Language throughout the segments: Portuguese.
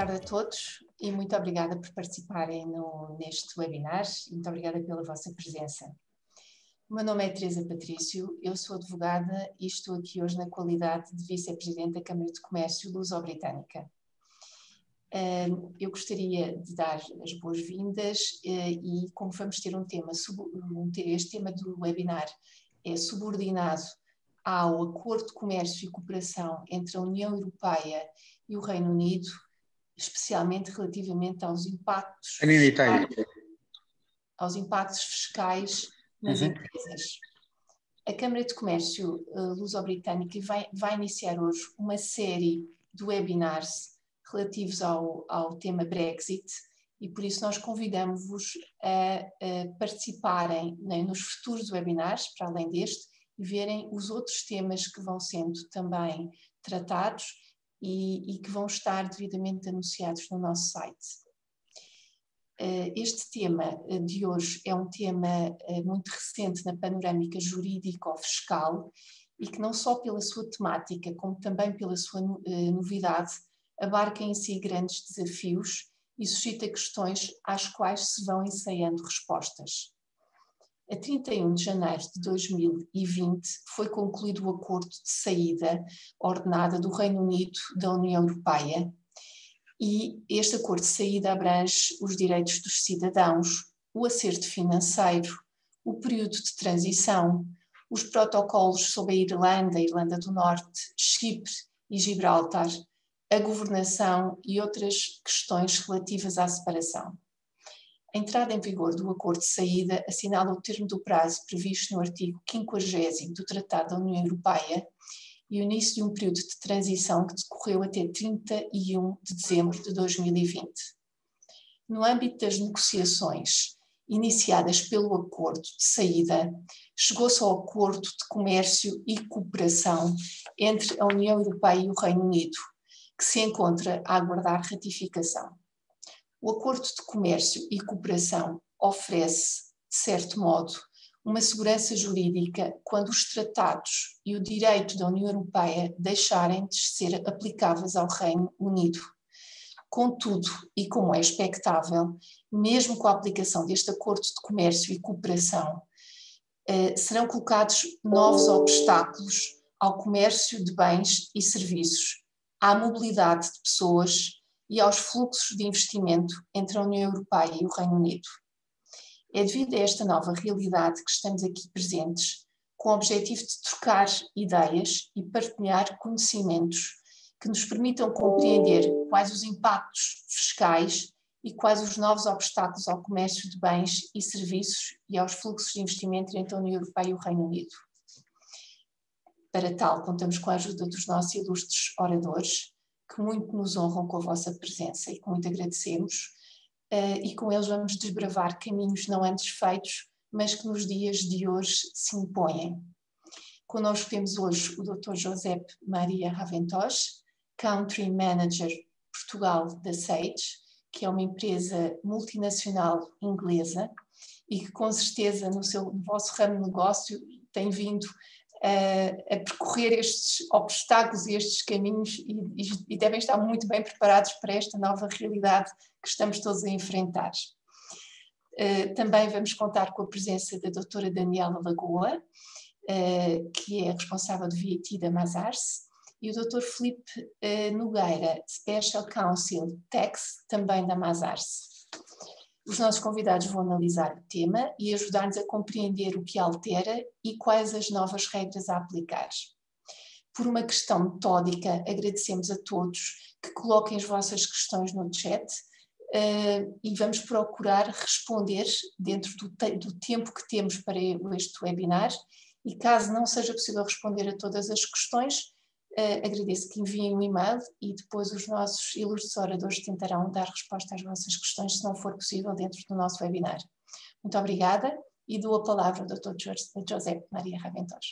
tarde a todos e muito obrigada por participarem neste webinar e muito obrigada pela vossa presença. O meu nome é Teresa Patrício, eu sou advogada e estou aqui hoje na qualidade de Vice-Presidente da Câmara de Comércio Luso-Britânica. Eu gostaria de dar as boas-vindas e como vamos ter um tema, este tema do webinar é subordinado ao Acordo de Comércio e Cooperação entre a União Europeia e o Reino Unido, especialmente relativamente aos impactos fiscais nas empresas. A Câmara de Comércio Luso-Britânica vai iniciar hoje uma série de webinars relativos ao tema Brexit e por isso nós convidamos-vos a participarem nos futuros webinars, para além deste, e verem os outros temas que vão sendo também tratados e que vão estar devidamente anunciados no nosso site. Este tema de hoje é um tema muito recente na panorâmica jurídico-fiscal e que não só pela sua temática, como também pela sua novidade, abarca em si grandes desafios e suscita questões às quais se vão ensaiando respostas. A 31 de janeiro de 2020 foi concluído o acordo de saída ordenada do Reino Unido da União Europeia e este acordo de saída abrange os direitos dos cidadãos, o acerto financeiro, o período de transição, os protocolos sobre a Irlanda do Norte, Chipre e Gibraltar, a governação e outras questões relativas à separação. A entrada em vigor do acordo de saída assinala o termo do prazo previsto no artigo 50º do Tratado da União Europeia e o início de um período de transição que decorreu até 31 de dezembro de 2020. No âmbito das negociações iniciadas pelo acordo de saída, chegou-se ao acordo de comércio e cooperação entre a União Europeia e o Reino Unido, que se encontra a aguardar ratificação. O Acordo de Comércio e Cooperação oferece, de certo modo, uma segurança jurídica quando os tratados e o direito da União Europeia deixarem de ser aplicáveis ao Reino Unido. Contudo, e como é expectável, mesmo com a aplicação deste Acordo de Comércio e Cooperação, serão colocados novos obstáculos ao comércio de bens e serviços, à mobilidade de pessoas e aos fluxos de investimento entre a União Europeia e o Reino Unido. É devido a esta nova realidade que estamos aqui presentes, com o objetivo de trocar ideias e partilhar conhecimentos que nos permitam compreender quais os impactos fiscais e quais os novos obstáculos ao comércio de bens e serviços e aos fluxos de investimento entre a União Europeia e o Reino Unido. Para tal, contamos com a ajuda dos nossos ilustres oradores, que muito nos honram com a vossa presença e que muito agradecemos, e com eles vamos desbravar caminhos não antes feitos, mas que nos dias de hoje se impõem. Connosco temos hoje o Dr. José Maria Raventós, Country Manager Portugal da Sage, que é uma empresa multinacional inglesa e que com certeza no vosso ramo de negócio tem vindo a percorrer estes obstáculos e estes caminhos e devem estar muito bem preparados para esta nova realidade que estamos todos a enfrentar. Também vamos contar com a presença da doutora Daniela Lagoa, que é responsável de VAT da Mazars, e o Dr. Filipe Nogueira, Special Counsel Tax, também da Mazars. Os nossos convidados vão analisar o tema e ajudar-nos a compreender o que altera e quais as novas regras a aplicar. Por uma questão metódica, agradecemos a todos que coloquem as vossas questões no chat e vamos procurar responder dentro do tempo que temos para este webinar e caso não seja possível responder a todas as questões, agradeço que enviem um e-mail e depois os nossos ilustres oradores tentarão dar resposta às vossas questões, se não for possível, dentro do nosso webinar. Muito obrigada e dou a palavra ao Dr. José Maria Raventós.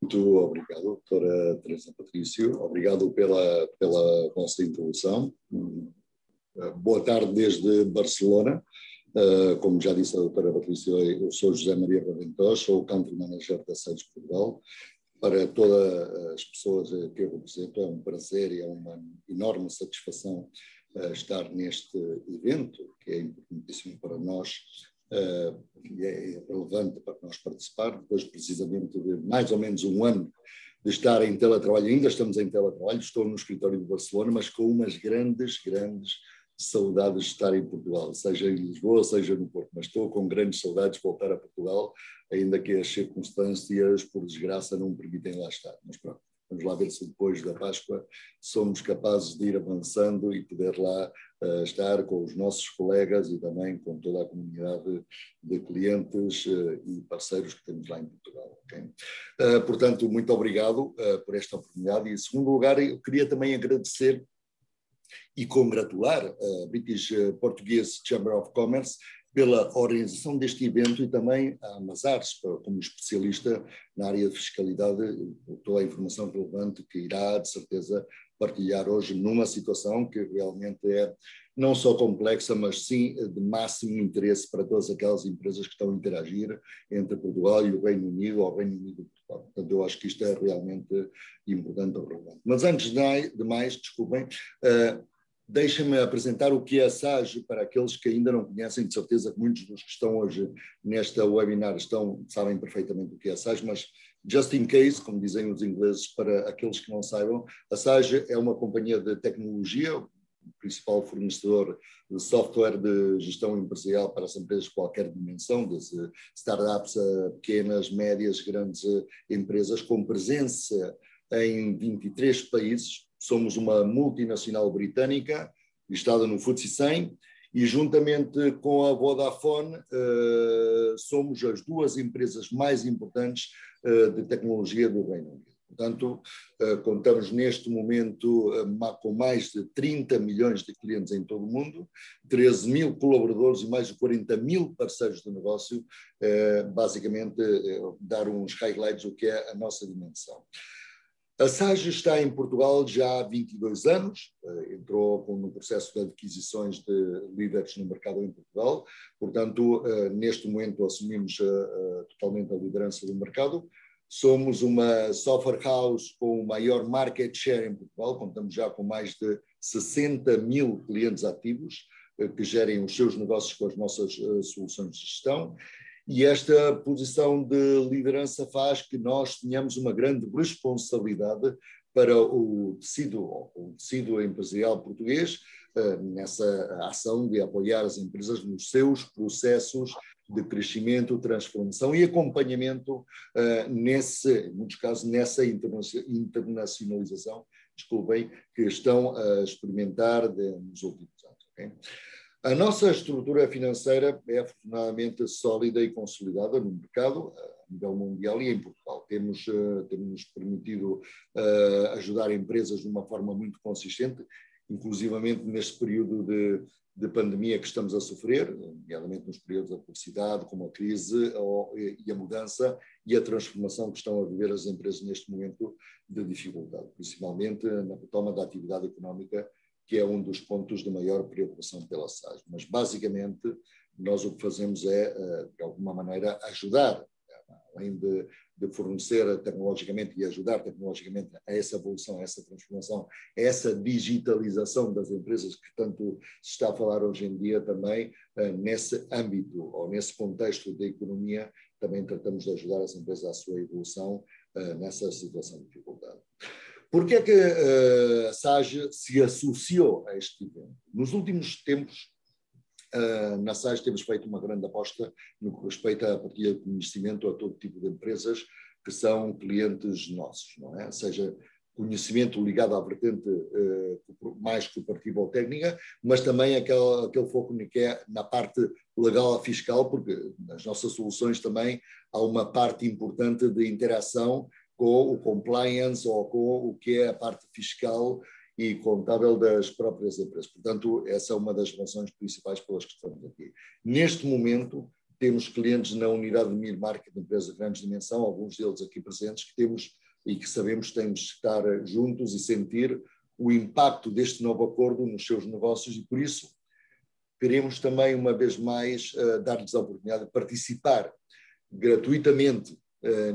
Muito obrigado, doutora Teresa Patrício. Obrigado pela vossa introdução. Boa tarde desde Barcelona. Como já disse a doutora Patrício, eu sou José Maria Raventós, sou o Country Manager da Sage Portugal. para todas as pessoas que eu represento. É um prazer e é uma enorme satisfação estar neste evento, que é importantíssimo para nós e é relevante para nós participar, depois precisamente de mais ou menos um ano de estar em teletrabalho. Ainda estamos em teletrabalho, estou no escritório de Barcelona, mas com umas grandes saudades de estar em Portugal, seja em Lisboa, seja no Porto, mas estou com grandes saudades de voltar a Portugal, ainda que as circunstâncias, por desgraça, não me permitem lá estar. Mas pronto, vamos lá ver se depois da Páscoa somos capazes de ir avançando e poder lá estar com os nossos colegas e também com toda a comunidade de clientes e parceiros que temos lá em Portugal. Okay? Portanto, muito obrigado por esta oportunidade. E, em segundo lugar, eu queria também agradecer e congratular a British Portuguese Chamber of Commerce pela organização deste evento e também a Amazares, como especialista na área de fiscalidade, toda a informação relevante que irá, de certeza, partilhar hoje numa situação que realmente é não só complexa, mas sim de máximo interesse para todas aquelas empresas que estão a interagir entre Portugal e o Reino Unido, ou Reino Unido e Portugal. Portanto, eu acho que isto é realmente importante ou relevante. Mas antes de mais, desculpem, deixem-me apresentar o que é a SAGE para aqueles que ainda não conhecem. De certeza que muitos dos que estão hoje nesta webinar sabem perfeitamente o que é a SAGE, mas just in case, como dizem os ingleses, para aqueles que não saibam, a SAGE é uma companhia de tecnologia, o principal fornecedor de software de gestão empresarial para as empresas de qualquer dimensão, desde startups a pequenas, médias, grandes empresas, com presença em 23 países. Somos uma multinacional britânica, listada no FTSE 100, e juntamente com a Vodafone somos as duas empresas mais importantes de tecnologia do Reino Unido. Portanto, contamos neste momento com mais de 30 milhões de clientes em todo o mundo, 13 mil colaboradores e mais de 40 mil parceiros de negócio, basicamente dar uns highlights do que é a nossa dimensão. A SAGE está em Portugal já há 22 anos, entrou no processo de adquisições de líderes no mercado em Portugal, portanto, neste momento assumimos totalmente a liderança do mercado. Somos uma software house com o maior market share em Portugal, contamos já com mais de 60 mil clientes ativos que gerem os seus negócios com as nossas soluções de gestão. E esta posição de liderança faz que nós tenhamos uma grande responsabilidade para o tecido empresarial português nessa ação de apoiar as empresas nos seus processos de crescimento, transformação e acompanhamento em muitos casos, nessa internacionalização, desculpem, que estão a experimentar nos últimos anos. Okay? A nossa estrutura financeira é afortunadamente sólida e consolidada no mercado, a nível mundial e em Portugal. Temos permitido ajudar empresas de uma forma muito consistente, inclusivamente neste período de pandemia que estamos a sofrer, nomeadamente nos períodos de adversidade, como a crise e a mudança e a transformação que estão a viver as empresas neste momento de dificuldade, principalmente na retoma da atividade económica, que é um dos pontos de maior preocupação pela SAGE. Mas, basicamente, nós o que fazemos é, de alguma maneira, ajudar, além de fornecer tecnologicamente e ajudar tecnologicamente a essa evolução, a essa transformação, a essa digitalização das empresas que tanto se está a falar hoje em dia também, nesse âmbito ou nesse contexto da economia, também tratamos de ajudar as empresas à sua evolução nessa situação de dificuldade. Por que é que a SAGE se associou a este evento? Nos últimos tempos, na SAGE temos feito uma grande aposta no que respeita à partilha de conhecimento a todo tipo de empresas que são clientes nossos, não é? Seja conhecimento ligado à vertente mais cooperativa ou técnica, mas também aquele foco que é na parte legal e fiscal, porque nas nossas soluções também há uma parte importante de interação com o compliance ou com o que é a parte fiscal e contábil das próprias empresas. Portanto, essa é uma das razões principais pelas que estamos aqui. Neste momento, temos clientes na unidade de mid-market de empresas de grande dimensão, alguns deles aqui presentes, que temos e que sabemos que temos de estar juntos e sentir o impacto deste novo acordo nos seus negócios e, por isso, queremos também, uma vez mais, dar-lhes a oportunidade de participar gratuitamente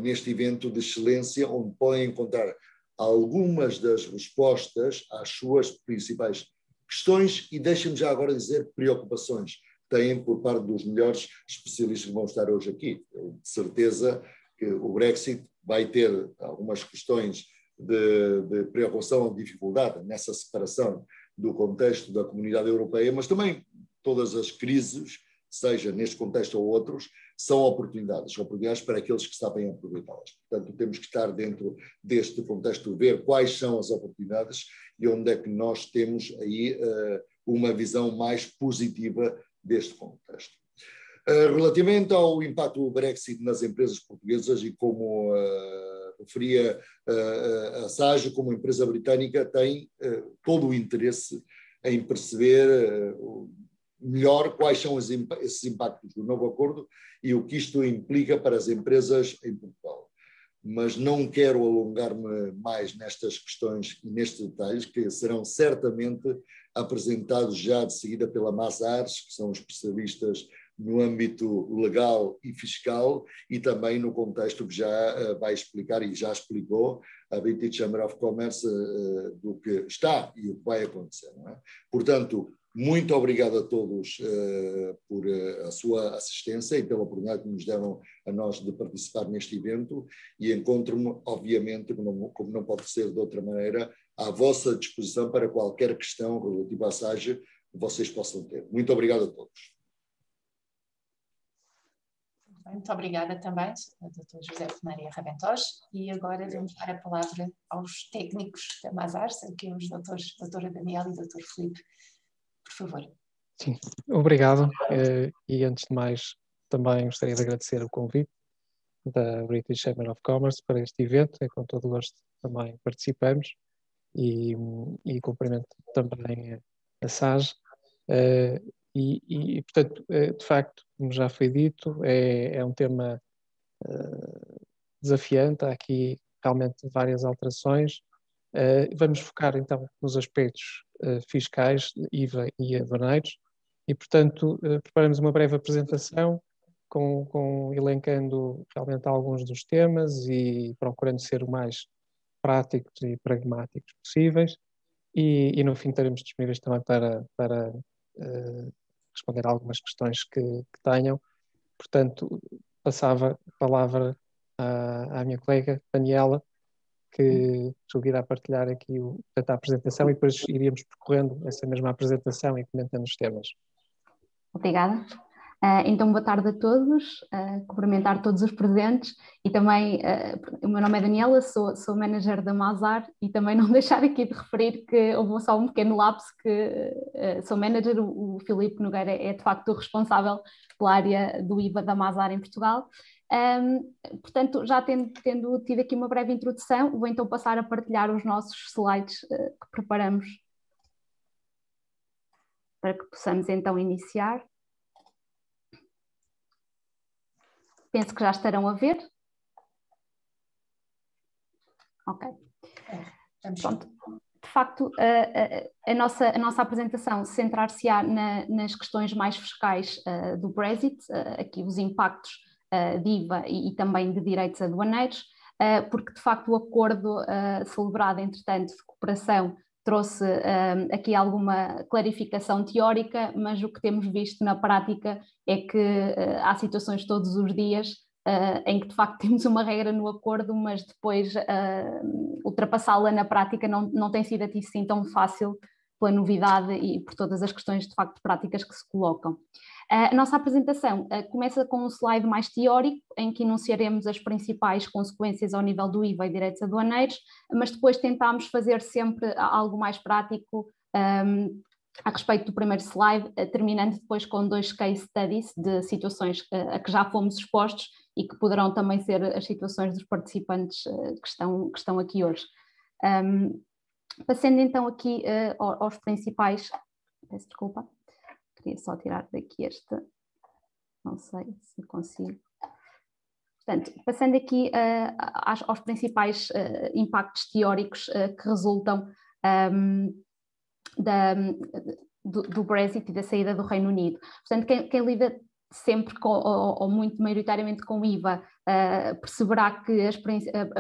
neste evento de excelência, onde podem encontrar algumas das respostas às suas principais questões e, deixem-me já agora dizer, preocupações têm por parte dos melhores especialistas que vão estar hoje aqui. Eu, de certeza que o Brexit vai ter algumas questões de preocupação ou dificuldade nessa separação do contexto da comunidade europeia, mas também todas as crises, seja neste contexto ou outros, são oportunidades para aqueles que sabem aproveitá-las. Portanto, temos que estar dentro deste contexto, ver quais são as oportunidades e onde é que nós temos aí uma visão mais positiva deste contexto. Relativamente ao impacto do Brexit nas empresas portuguesas e como referia a SAGE, como empresa britânica, tem todo o interesse em perceber melhor quais são esses impactos do novo acordo e o que isto implica para as empresas em Portugal. Mas não quero alongar-me mais nestas questões e nestes detalhes, que serão certamente apresentados já de seguida pela Mazars, que são os especialistas no âmbito legal e fiscal, e também no contexto que já vai explicar e já explicou a British Chamber of Commerce do que está e o que vai acontecer. Não é? Portanto, muito obrigado a todos por a sua assistência e pela oportunidade que nos deram a nós de participar neste evento, e encontro-me, obviamente, como não pode ser de outra maneira, à vossa disposição para qualquer questão relativa à SAGE que vocês possam ter. Muito obrigado a todos. Muito obrigada também, Dr. José Maria Raventós, e agora vamos dar a palavra aos técnicos da Mazars, aqui os doutora Daniela e doutor Filipe, por favor. Sim, obrigado, e antes de mais também gostaria de agradecer o convite da British Chamber of Commerce para este evento, é com todo o gosto que também participamos, e cumprimento também a SAGE. Portanto, de facto, como já foi dito, é um tema desafiante, há aqui realmente várias alterações. Vamos focar então nos aspectos fiscais, IVA e aduaneiros, e portanto preparamos uma breve apresentação elencando realmente alguns dos temas e procurando ser o mais práticos e pragmáticos possíveis, e no fim estaremos disponíveis também para responder a algumas questões que tenham. Portanto, passava a palavra à minha colega Daniela, que irá partilhar aqui a apresentação, e depois iríamos percorrendo essa mesma apresentação e comentando os temas. Obrigada. Então, boa tarde a todos, cumprimentar todos os presentes e também, o meu nome é Daniela, sou manager da Mazar, e também não deixar aqui de referir que houve só um pequeno lapso, que sou manager, o Filipe Nogueira é de facto o responsável pela área do IVA da Mazar em Portugal. Portanto, já tendo tido aqui uma breve introdução, vou então passar a partilhar os nossos slides que preparamos para que possamos então iniciar. Penso que já estarão a ver. Ok. Pronto. De facto, a nossa apresentação centrar-se-á nas questões mais fiscais do Brexit, aqui os impactos de IVA e também de direitos aduaneiros, porque de facto o acordo celebrado, entretanto, de cooperação trouxe aqui alguma clarificação teórica, mas o que temos visto na prática é que há situações todos os dias em que de facto temos uma regra no acordo, mas depois ultrapassá-la na prática não tem sido assim tão fácil pela novidade e por todas as questões de facto práticas que se colocam. A nossa apresentação começa com um slide mais teórico, em que enunciaremos as principais consequências ao nível do IVA e direitos aduaneiros, mas depois tentámos fazer sempre algo mais prático a respeito do primeiro slide, terminando depois com 2 case studies de situações a que já fomos expostos e que poderão também ser as situações dos participantes que estão aqui hoje. Passando então aqui aos principais... Peço desculpa. Queria só tirar daqui este, não sei se consigo. Portanto, passando aqui aos principais impactos teóricos que resultam do Brexit e da saída do Reino Unido. Portanto, quem lida sempre ou muito maioritariamente com IVA perceberá que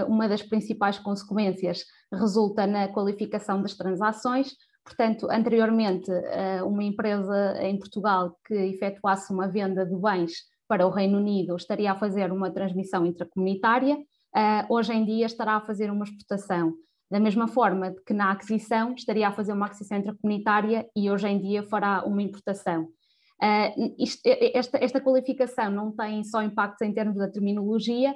uma das principais consequências resulta na qualificação das transações. Portanto, anteriormente, uma empresa em Portugal que efetuasse uma venda de bens para o Reino Unido estaria a fazer uma transmissão intracomunitária, hoje em dia estará a fazer uma exportação. Da mesma forma que na aquisição estaria a fazer uma aquisição intracomunitária e hoje em dia fará uma importação. Esta qualificação não tem só impactos em termos da terminologia,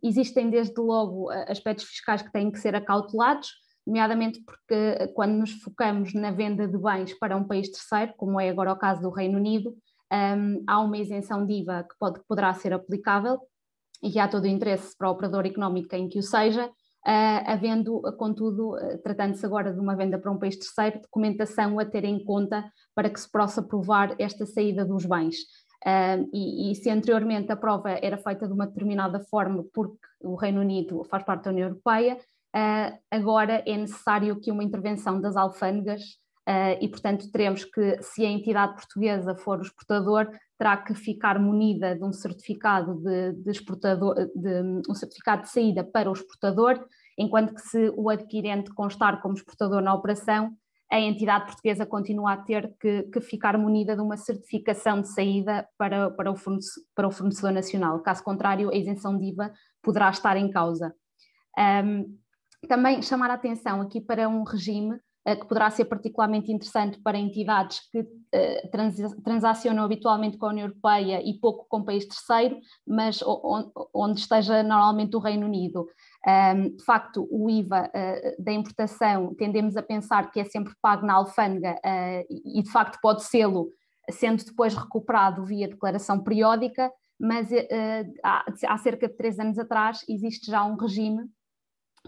existem desde logo aspectos fiscais que têm que ser acautelados, nomeadamente porque quando nos focamos na venda de bens para um país terceiro, como é agora o caso do Reino Unido, há uma isenção de IVA que poderá ser aplicável e há todo o interesse para o operador económico em que o seja, havendo, contudo, tratando-se agora de uma venda para um país terceiro, documentação a ter em conta para que se possa provar esta saída dos bens. E se anteriormente a prova era feita de uma determinada forma porque o Reino Unido faz parte da União Europeia, agora é necessário que uma intervenção das alfândegas e, portanto, teremos que, se a entidade portuguesa for o exportador, terá que ficar munida de um certificado de exportador, um certificado de saída para o exportador, enquanto que se o adquirente constar como exportador na operação, a entidade portuguesa continua a ter que ficar munida de uma certificação de saída para o fornecedor nacional. Caso contrário, a isenção de IVA poderá estar em causa. Também chamar a atenção aqui para um regime que poderá ser particularmente interessante para entidades que transacionam habitualmente com a União Europeia e pouco com o país terceiro, mas onde esteja normalmente o Reino Unido. De facto, o IVA da importação tendemos a pensar que é sempre pago na alfândega e de facto pode sê-lo, sendo depois recuperado via declaração periódica, mas há cerca de 3 anos atrás existe já um regime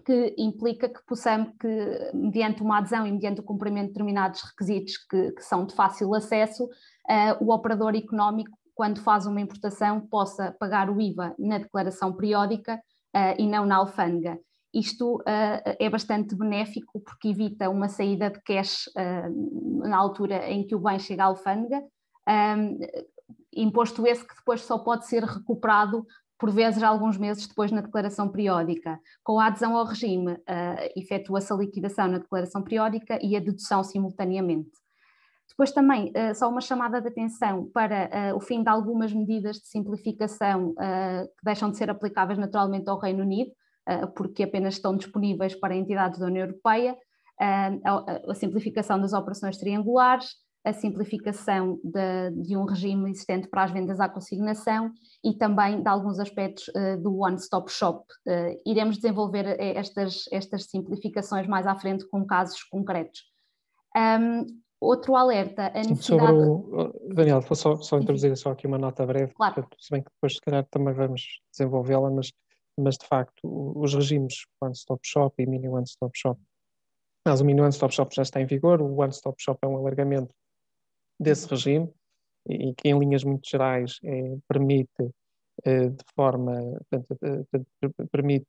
que implica que possamos, que mediante uma adesão e mediante o cumprimento de determinados requisitos que são de fácil acesso, o operador económico, quando faz uma importação, possa pagar o IVA na declaração periódica e não na alfândega. Isto é bastante benéfico porque evita uma saída de cash na altura em que o bem chega à alfândega, imposto esse que depois só pode ser recuperado por vezes alguns meses depois na declaração periódica. Com a adesão ao regime, efetua-se a liquidação na declaração periódica e a dedução simultaneamente. Depois também, só uma chamada de atenção para o fim de algumas medidas de simplificação que deixam de ser aplicáveis naturalmente ao Reino Unido, porque apenas estão disponíveis para entidades da União Europeia, a simplificação das operações triangulares, a simplificação de um regime existente para as vendas à consignação e também de alguns aspectos do one-stop shop. Iremos desenvolver estas simplificações mais à frente com casos concretos. Outro alerta, a necessidade... Sobre o... Daniel, vou só introduzir só aqui uma nota breve, claro. Portanto, se bem que depois se calhar também vamos desenvolvê-la, mas de facto os regimes one-stop shop e mini one-stop shop, mas o mini one-stop shop já está em vigor, o one-stop shop é um alargamento desse regime e que em linhas muito gerais permite de forma, permite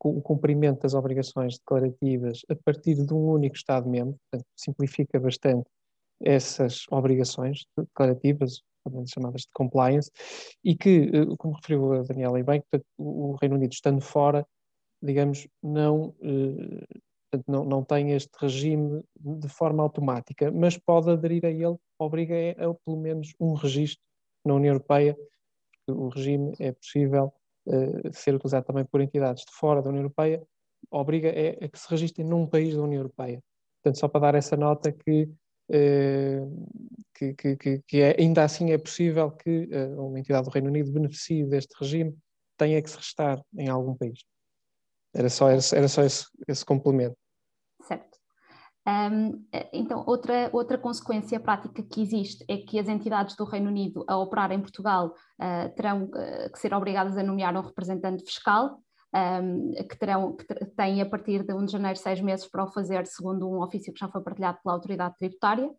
o cumprimento das obrigações declarativas a partir de um único Estado-membro, portanto simplifica bastante essas obrigações declarativas, também chamadas de compliance, e que, como referiu a Daniela e bem, portanto, o Reino Unido estando fora, digamos, não tem este regime de forma automática, mas pode aderir a ele, obriga a pelo menos um registro na União Europeia, porque o regime é possível ser utilizado também por entidades de fora da União Europeia, obriga a que se registrem num país da União Europeia. Portanto, só para dar essa nota que ainda assim é possível que uma entidade do Reino Unido beneficie deste regime, tenha que se registrar em algum país. Era só esse complemento. Certo. Então, outra consequência prática que existe é que as entidades do Reino Unido a operar em Portugal terão que ser obrigadas a nomear um representante fiscal, que têm a partir de 1 de janeiro 6 meses para o fazer, segundo um ofício que já foi partilhado pela autoridade tributária.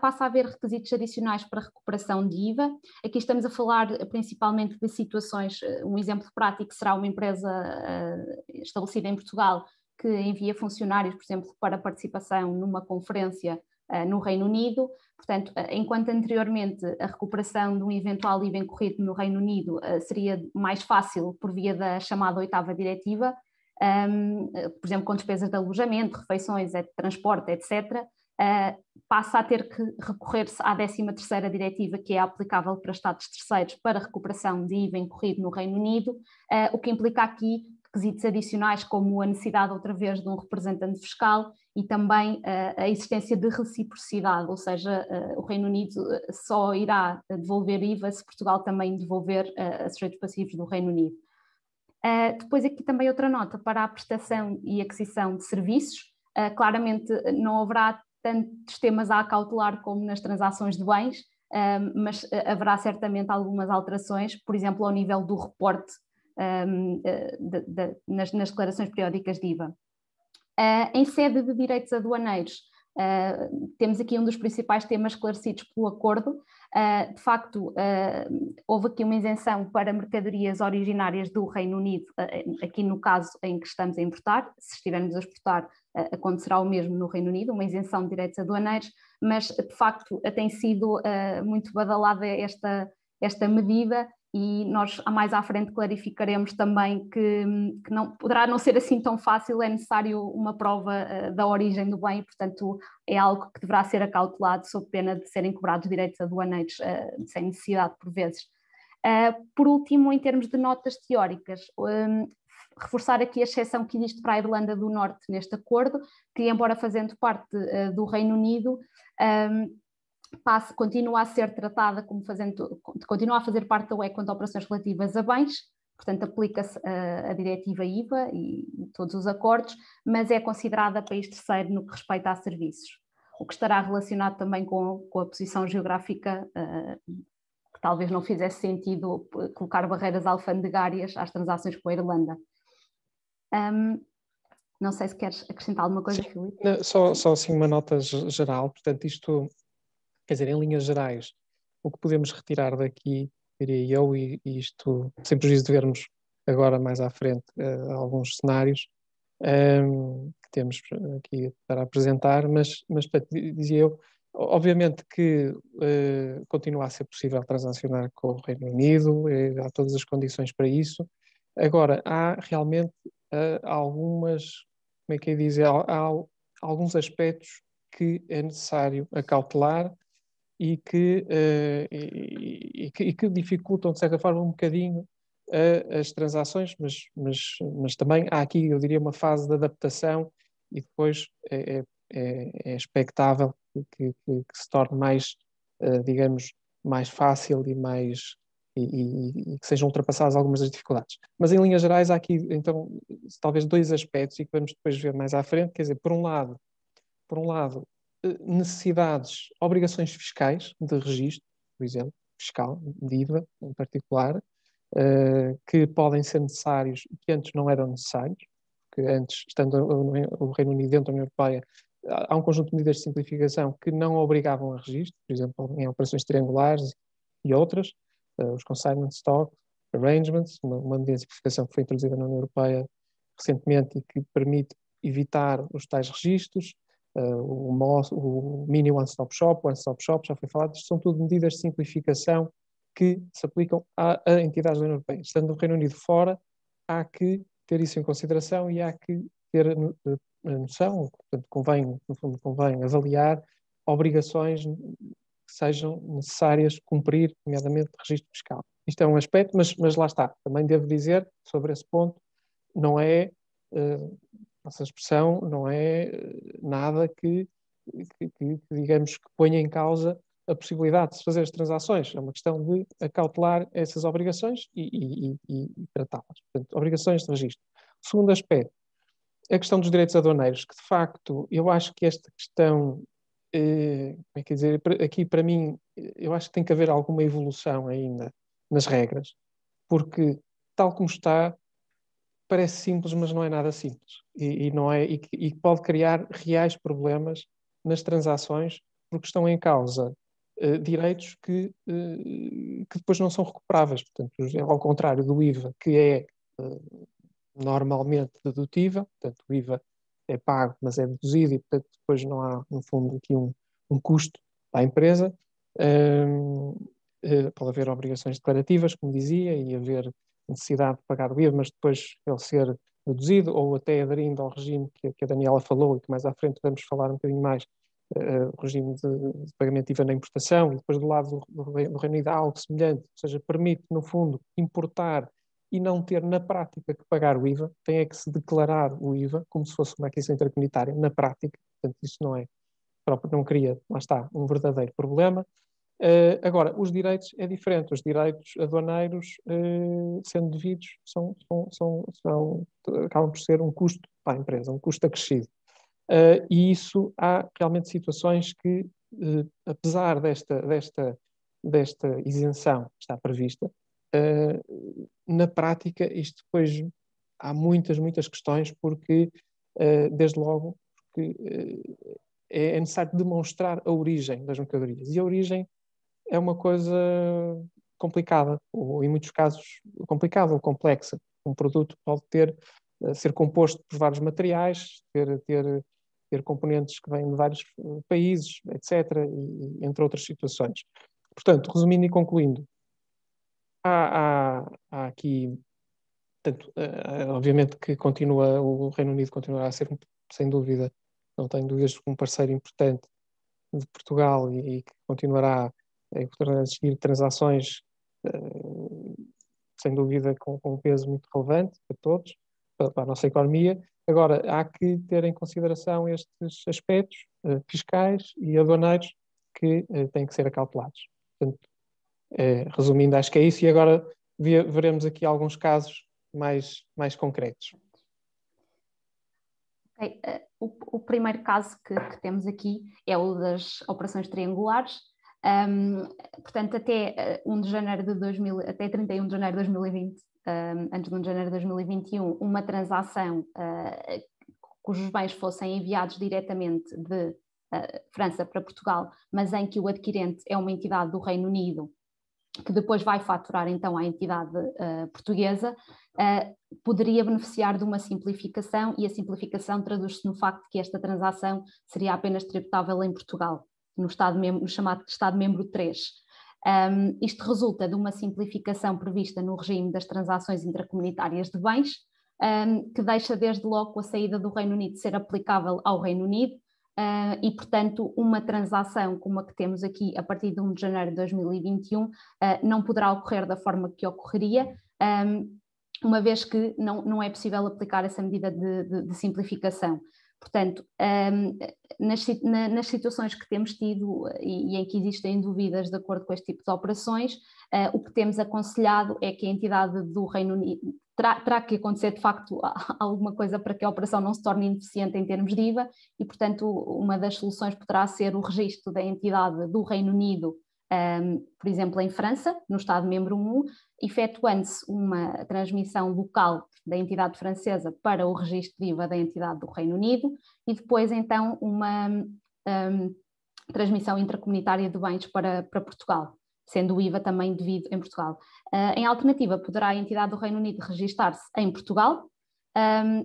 Passa a haver requisitos adicionais para recuperação de IVA. Aqui estamos a falar principalmente de situações, um exemplo prático será uma empresa estabelecida em Portugal que envia funcionários, por exemplo, para participação numa conferência no Reino Unido. Portanto, enquanto anteriormente a recuperação de um eventual IVA incorrido no Reino Unido seria mais fácil por via da chamada 8ª diretiva, por exemplo, com despesas de alojamento, refeições, transporte, etc., passa a ter que recorrer-se à 13ª diretiva, que é aplicável para Estados terceiros para recuperação de IVA incorrido no Reino Unido, o que implica aqui requisitos adicionais como a necessidade outra vez de um representante fiscal e também a existência de reciprocidade, ou seja, o Reino Unido só irá devolver IVA se Portugal também devolver a sujeitos passivos do Reino Unido. Depois aqui também outra nota para a prestação e aquisição de serviços. Claramente não haverá tantos temas a acautelar como nas transações de bens, mas haverá certamente algumas alterações, por exemplo, ao nível do reporte nas declarações periódicas de IVA. Em sede de direitos aduaneiros, temos aqui um dos principais temas esclarecidos pelo acordo. De facto, houve aqui uma isenção para mercadorias originárias do Reino Unido, aqui no caso em que estamos a importar. Se estivermos a exportar, acontecerá o mesmo no Reino Unido, uma isenção de direitos aduaneiros, mas de facto tem sido muito badalada esta medida, e nós mais à frente clarificaremos também que não, poderá não ser assim tão fácil, é necessário uma prova da origem do bem, portanto é algo que deverá ser acautelado sob pena de serem cobrados direitos aduaneiros sem necessidade por vezes. Por último, em termos de notas teóricas, reforçar aqui a exceção que existe para a Irlanda do Norte neste acordo, que embora fazendo parte do Reino Unido, continua a ser tratada como continua a fazer parte da UE quanto a operações relativas a bens, portanto aplica-se a diretiva IVA e todos os acordos, mas é considerada país terceiro no que respeita a serviços, o que estará relacionado também com a posição geográfica, que talvez não fizesse sentido colocar barreiras alfandegárias às transações com a Irlanda. Não sei se queres acrescentar alguma coisa, Filipe. Só assim uma nota geral, portanto isto... Quer dizer, em linhas gerais, o que podemos retirar daqui, diria eu, e isto sem prejuízo de vermos agora mais à frente alguns cenários que temos aqui para apresentar, mas portanto, dizia eu, obviamente que continua a ser possível transacionar com o Reino Unido, há todas as condições para isso. Agora, há realmente algumas, como é que eu ia dizer, há alguns aspectos que é necessário acautelar e que dificultam, de certa forma, um bocadinho as transações, mas também há aqui, eu diria, uma fase de adaptação e depois é expectável que se torne mais, digamos, mais fácil e que sejam ultrapassadas algumas das dificuldades. Mas, em linhas gerais, há aqui, então, talvez dois aspectos e que vamos depois ver mais à frente, quer dizer, por um lado, necessidades, obrigações fiscais de registro, por exemplo, fiscal, de IVA em particular, que podem ser necessários e que antes não eram necessários, porque antes, estando o Reino Unido dentro da União Europeia, há um conjunto de medidas de simplificação que não obrigavam a registro, por exemplo, em operações triangulares e outras, os consignment stock arrangements, uma medida de simplificação que foi introduzida na União Europeia recentemente e que permite evitar os tais registros. O Mini One Stop Shop, já foi falado, isto são tudo medidas de simplificação que se aplicam a entidades da União Europeia. Estando o Reino Unido fora, há que ter isso em consideração e há que ter a noção, portanto, convém avaliar obrigações que sejam necessárias cumprir, nomeadamente registro fiscal. Isto é um aspecto, mas lá está. Também devo dizer, sobre esse ponto, não é... Essa expressão não é nada que digamos, que ponha em causa a possibilidade de se fazer as transações. É uma questão de acautelar essas obrigações e tratá-las. Portanto, obrigações de registro. O segundo aspecto, a questão dos direitos aduaneiros, que de facto eu acho que esta questão, como é que dizer, aqui para mim, eu acho que tem que haver alguma evolução ainda nas regras, porque tal como está, parece simples, mas não é nada simples e pode criar reais problemas nas transações, porque estão em causa direitos que depois não são recuperáveis. Portanto, ao contrário do IVA, que é normalmente dedutível, portanto o IVA é pago, mas é deduzido e portanto depois não há, no fundo, aqui um custo para a empresa. Pode haver obrigações declarativas, como dizia, e haver necessidade de pagar o IVA, mas depois ele ser reduzido, ou até aderindo ao regime que a Daniela falou e que mais à frente vamos falar um bocadinho mais, o regime de pagamento de IVA na importação, e depois do lado do Reino Unido há algo semelhante, ou seja, permite, no fundo, importar e não ter na prática que pagar o IVA, tem é que se declarar o IVA como se fosse uma aquisição intercomunitária na prática, portanto isso não cria, lá está, um verdadeiro problema. Agora, os direitos é diferente, os direitos aduaneiros, sendo devidos, acabam por ser um custo para a empresa, um custo acrescido. E isso, há realmente situações que, apesar desta isenção que está prevista, na prática isto depois há muitas questões, porque, desde logo, porque, é necessário demonstrar a origem das mercadorias. E a origem é uma coisa complicada, ou em muitos casos complicada ou complexa. Um produto pode ser composto por vários materiais, ter componentes que vêm de vários países, etc., e entre outras situações. Portanto, resumindo e concluindo, há aqui, portanto, obviamente que o Reino Unido continuará a ser, sem dúvida, não tenho dúvidas, um parceiro importante de Portugal e que continuará a seguir transações, sem dúvida, com um peso muito relevante para todos, para a nossa economia. Agora, há que ter em consideração estes aspectos fiscais e aduaneiros que têm que ser acautelados. Portanto, resumindo, acho que é isso, e agora veremos aqui alguns casos mais concretos. Okay. O primeiro caso que temos aqui é o das operações triangulares. Portanto, até 1 de janeiro até 31 de janeiro de 2020, antes de 1 de janeiro de 2021, uma transação cujos bens fossem enviados diretamente de França para Portugal, mas em que o adquirente é uma entidade do Reino Unido, que depois vai faturar então à entidade portuguesa, poderia beneficiar de uma simplificação, e a simplificação traduz-se no facto de que esta transação seria apenas tributável em Portugal, no chamado Estado-membro 3. Isto resulta de uma simplificação prevista no regime das transações intracomunitárias de bens, que deixa desde logo a saída do Reino Unido ser aplicável ao Reino Unido, e, portanto, uma transação como a que temos aqui a partir de 1 de janeiro de 2021 não poderá ocorrer da forma que ocorreria, uma vez que não é possível aplicar essa medida de simplificação. Portanto, nas situações que temos tido e em que existem dúvidas de acordo com este tipo de operações, o que temos aconselhado é que a entidade do Reino Unido terá que acontecer de facto alguma coisa para que a operação não se torne ineficiente em termos de IVA, e, portanto, uma das soluções poderá ser o registro da entidade do Reino Unido, por exemplo, em França, no Estado-membro 1, efetuando-se uma transmissão local da entidade francesa para o registro de IVA da entidade do Reino Unido, e depois, então, uma transmissão intracomunitária de bens para Portugal, sendo o IVA também devido em Portugal. Em alternativa, poderá a entidade do Reino Unido registar-se em Portugal,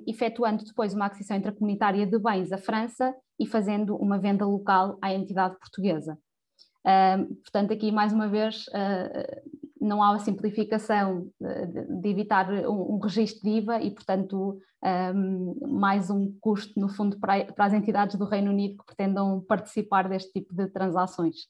efetuando depois uma aquisição intracomunitária de bens à França e fazendo uma venda local à entidade portuguesa. Portanto, aqui mais uma vez não há a simplificação de evitar um registro de IVA e, portanto, mais um custo, no fundo, para as entidades do Reino Unido que pretendam participar deste tipo de transações.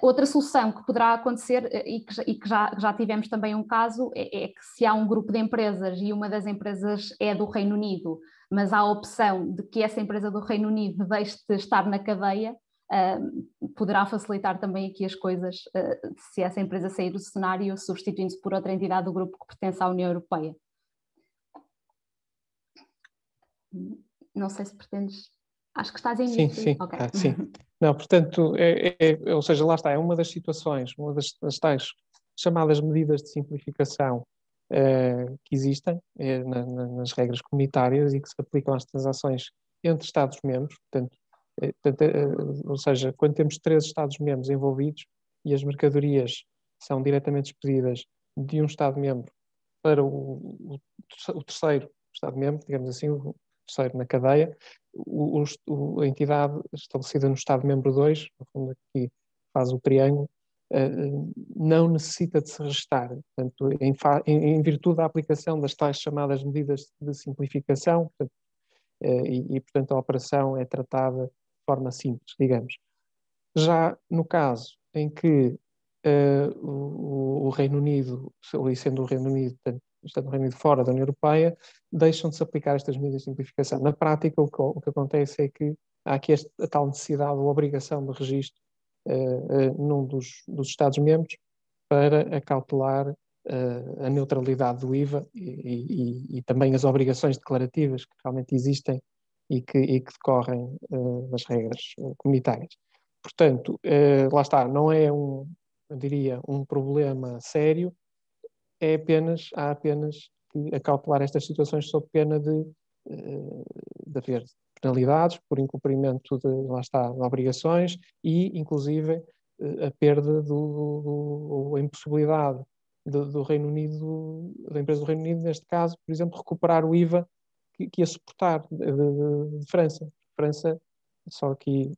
Outra solução que poderá acontecer, e que já tivemos também um caso, é que se há um grupo de empresas e uma das empresas é do Reino Unido, mas há a opção de que essa empresa do Reino Unido deixe de estar na cadeia, poderá facilitar também aqui as coisas, se essa empresa sair do cenário, substituindo-se por outra entidade do grupo que pertence à União Europeia. Não sei se pretendes... Acho que estás em mute. Sim. Okay. Sim. Não, portanto, ou seja, lá está, é uma das situações, uma das tais chamadas medidas de simplificação que existem nas regras comunitárias e que se aplicam às transações entre Estados-membros. Portanto, ou seja, quando temos 3 Estados-membros envolvidos e as mercadorias são diretamente expedidas de um Estado-membro para o terceiro Estado-membro, digamos assim, terceiro na cadeia, a entidade estabelecida no Estado-membro 2, no fundo aqui faz o triângulo, não necessita de se registar. Portanto, em virtude da aplicação das tais chamadas medidas de simplificação, portanto, portanto, a operação é tratada de forma simples, digamos. Já no caso em que o Reino Unido, sendo o Reino Unido, portanto, estando o Reino Unido fora da União Europeia, deixam de se aplicar estas medidas de simplificação. Na prática, o que acontece é que há aqui a tal necessidade ou obrigação de registro num dos Estados-membros para acautelar a neutralidade do IVA e também as obrigações declarativas que realmente existem e que decorrem das regras comunitárias. Portanto, lá está, não é eu diria, um problema sério, há apenas que acautelar estas situações sob pena de haver penalidades por incumprimento de obrigações e, inclusive, a perda a impossibilidade do Reino Unido, da empresa do Reino Unido, neste caso, por exemplo, recuperar o IVA que ia suportar de França. França, só aqui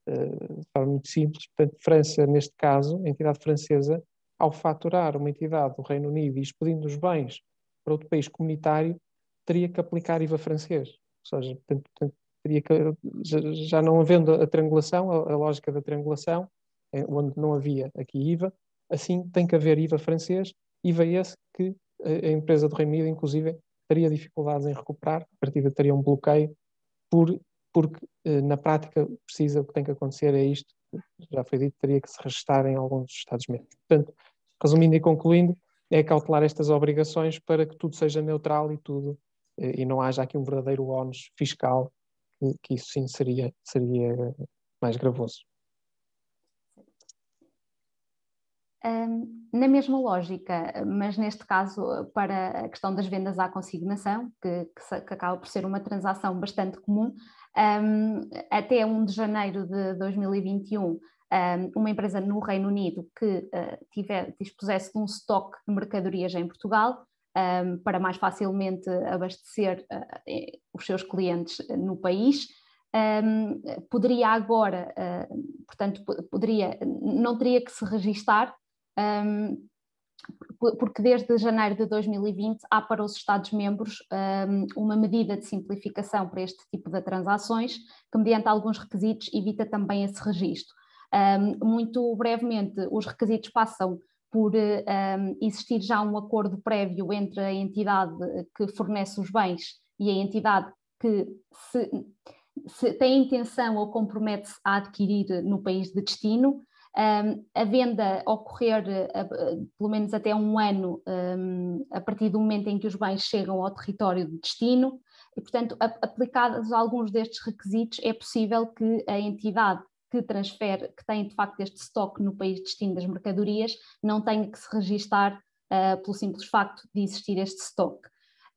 de forma muito simples, portanto, França, neste caso, a entidade francesa, ao faturar uma entidade do Reino Unido e expedindo os bens para outro país comunitário, teria que aplicar IVA francês. Ou seja, portanto, teria que, já não havendo a triangulação, a lógica da triangulação, onde não havia aqui IVA, assim tem que haver IVA francês, IVA esse que a empresa do Reino Unido, inclusive, teria dificuldades em recuperar, a partir daí teria um bloqueio, porque na prática o que tem que acontecer é isto, já foi dito, teria que se registar em alguns dos Estados-membros. Portanto, resumindo e concluindo, é cautelar estas obrigações para que tudo seja neutral e não haja aqui um verdadeiro ónus fiscal, que isso sim seria mais gravoso. Na mesma lógica, mas neste caso para a questão das vendas à consignação, que acaba por ser uma transação bastante comum, até 1 de janeiro de 2021, uma empresa no Reino Unido que dispusesse de um estoque de mercadorias em Portugal, para mais facilmente abastecer os seus clientes no país, poderia agora, portanto, não teria que se registar, porque desde janeiro de 2020 há para os Estados-membros uma medida de simplificação para este tipo de transações, que mediante alguns requisitos evita também esse registro. Muito brevemente, os requisitos passam por existir já um acordo prévio entre a entidade que fornece os bens e a entidade que se tem a intenção ou compromete-se a adquirir no país de destino. A venda ocorrer pelo menos até 1 ano a partir do momento em que os bens chegam ao território de destino e, portanto, aplicados alguns destes requisitos, é possível que a entidade que tem de facto este estoque no país de destino das mercadorias, não tenha que se registar pelo simples facto de existir este estoque.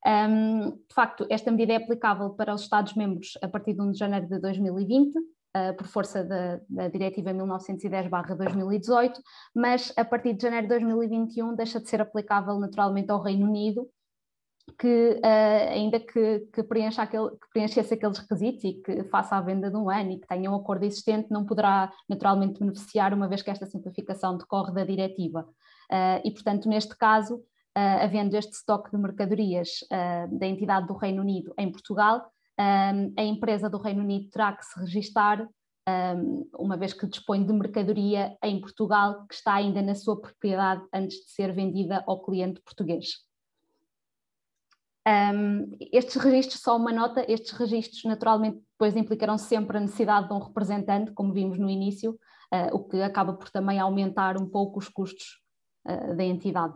De facto, esta medida é aplicável para os Estados-membros a partir de 1 de janeiro de 2020, por força da Diretiva 1910/2018, mas a partir de janeiro de 2021 deixa de ser aplicável naturalmente ao Reino Unido, que ainda que preenchesse aqueles requisitos e que faça a venda de 1 ano e que tenha um acordo existente, não poderá naturalmente beneficiar, uma vez que esta simplificação decorre da diretiva. E, portanto, neste caso, havendo este estoque de mercadorias da entidade do Reino Unido em Portugal, a empresa do Reino Unido terá que se registar, uma vez que dispõe de mercadoria em Portugal, que está ainda na sua propriedade antes de ser vendida ao cliente português. Estes registros, só uma nota, estes registros naturalmente depois implicarão sempre a necessidade de um representante, como vimos no início, o que acaba por também aumentar um pouco os custos da entidade.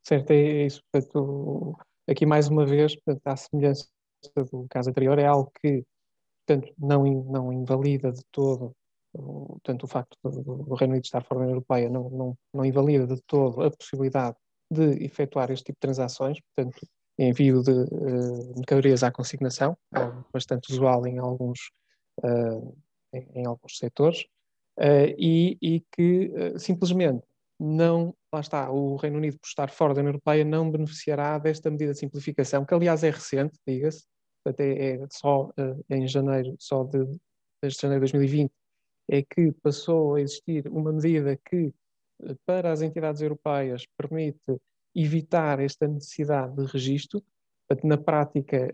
Certo, é isso. Portanto, aqui mais uma vez, portanto, à semelhança do caso anterior, é algo que, portanto, não invalida de todo, portanto, o facto do Reino Unido estar fora da União Europeia não invalida de todo a possibilidade de efetuar este tipo de transações, portanto, envio de mercadorias à consignação, bastante usual em alguns setores, e que simplesmente não, lá está, o Reino Unido, por estar fora da União Europeia, não beneficiará desta medida de simplificação, que aliás é recente, diga-se, até é só em janeiro, desde janeiro de 2020, é que passou a existir uma medida que, para as entidades europeias, permite evitar esta necessidade de registro. Portanto, na prática,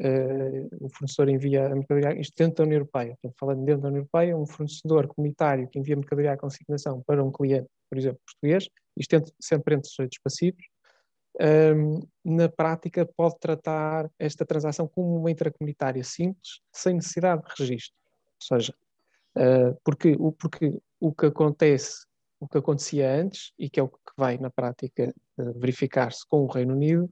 o fornecedor envia a mercadoria, isto dentro da União Europeia, portanto, falando dentro da União Europeia, um fornecedor comunitário que envia mercadoria à consignação para um cliente, por exemplo, português, isto sempre entre sujeitos passivos, na prática pode tratar esta transação como uma intracomunitária simples, sem necessidade de registro. Ou seja, porque o que acontece, o que acontecia antes, e que é o que vai na prática verificar-se com o Reino Unido,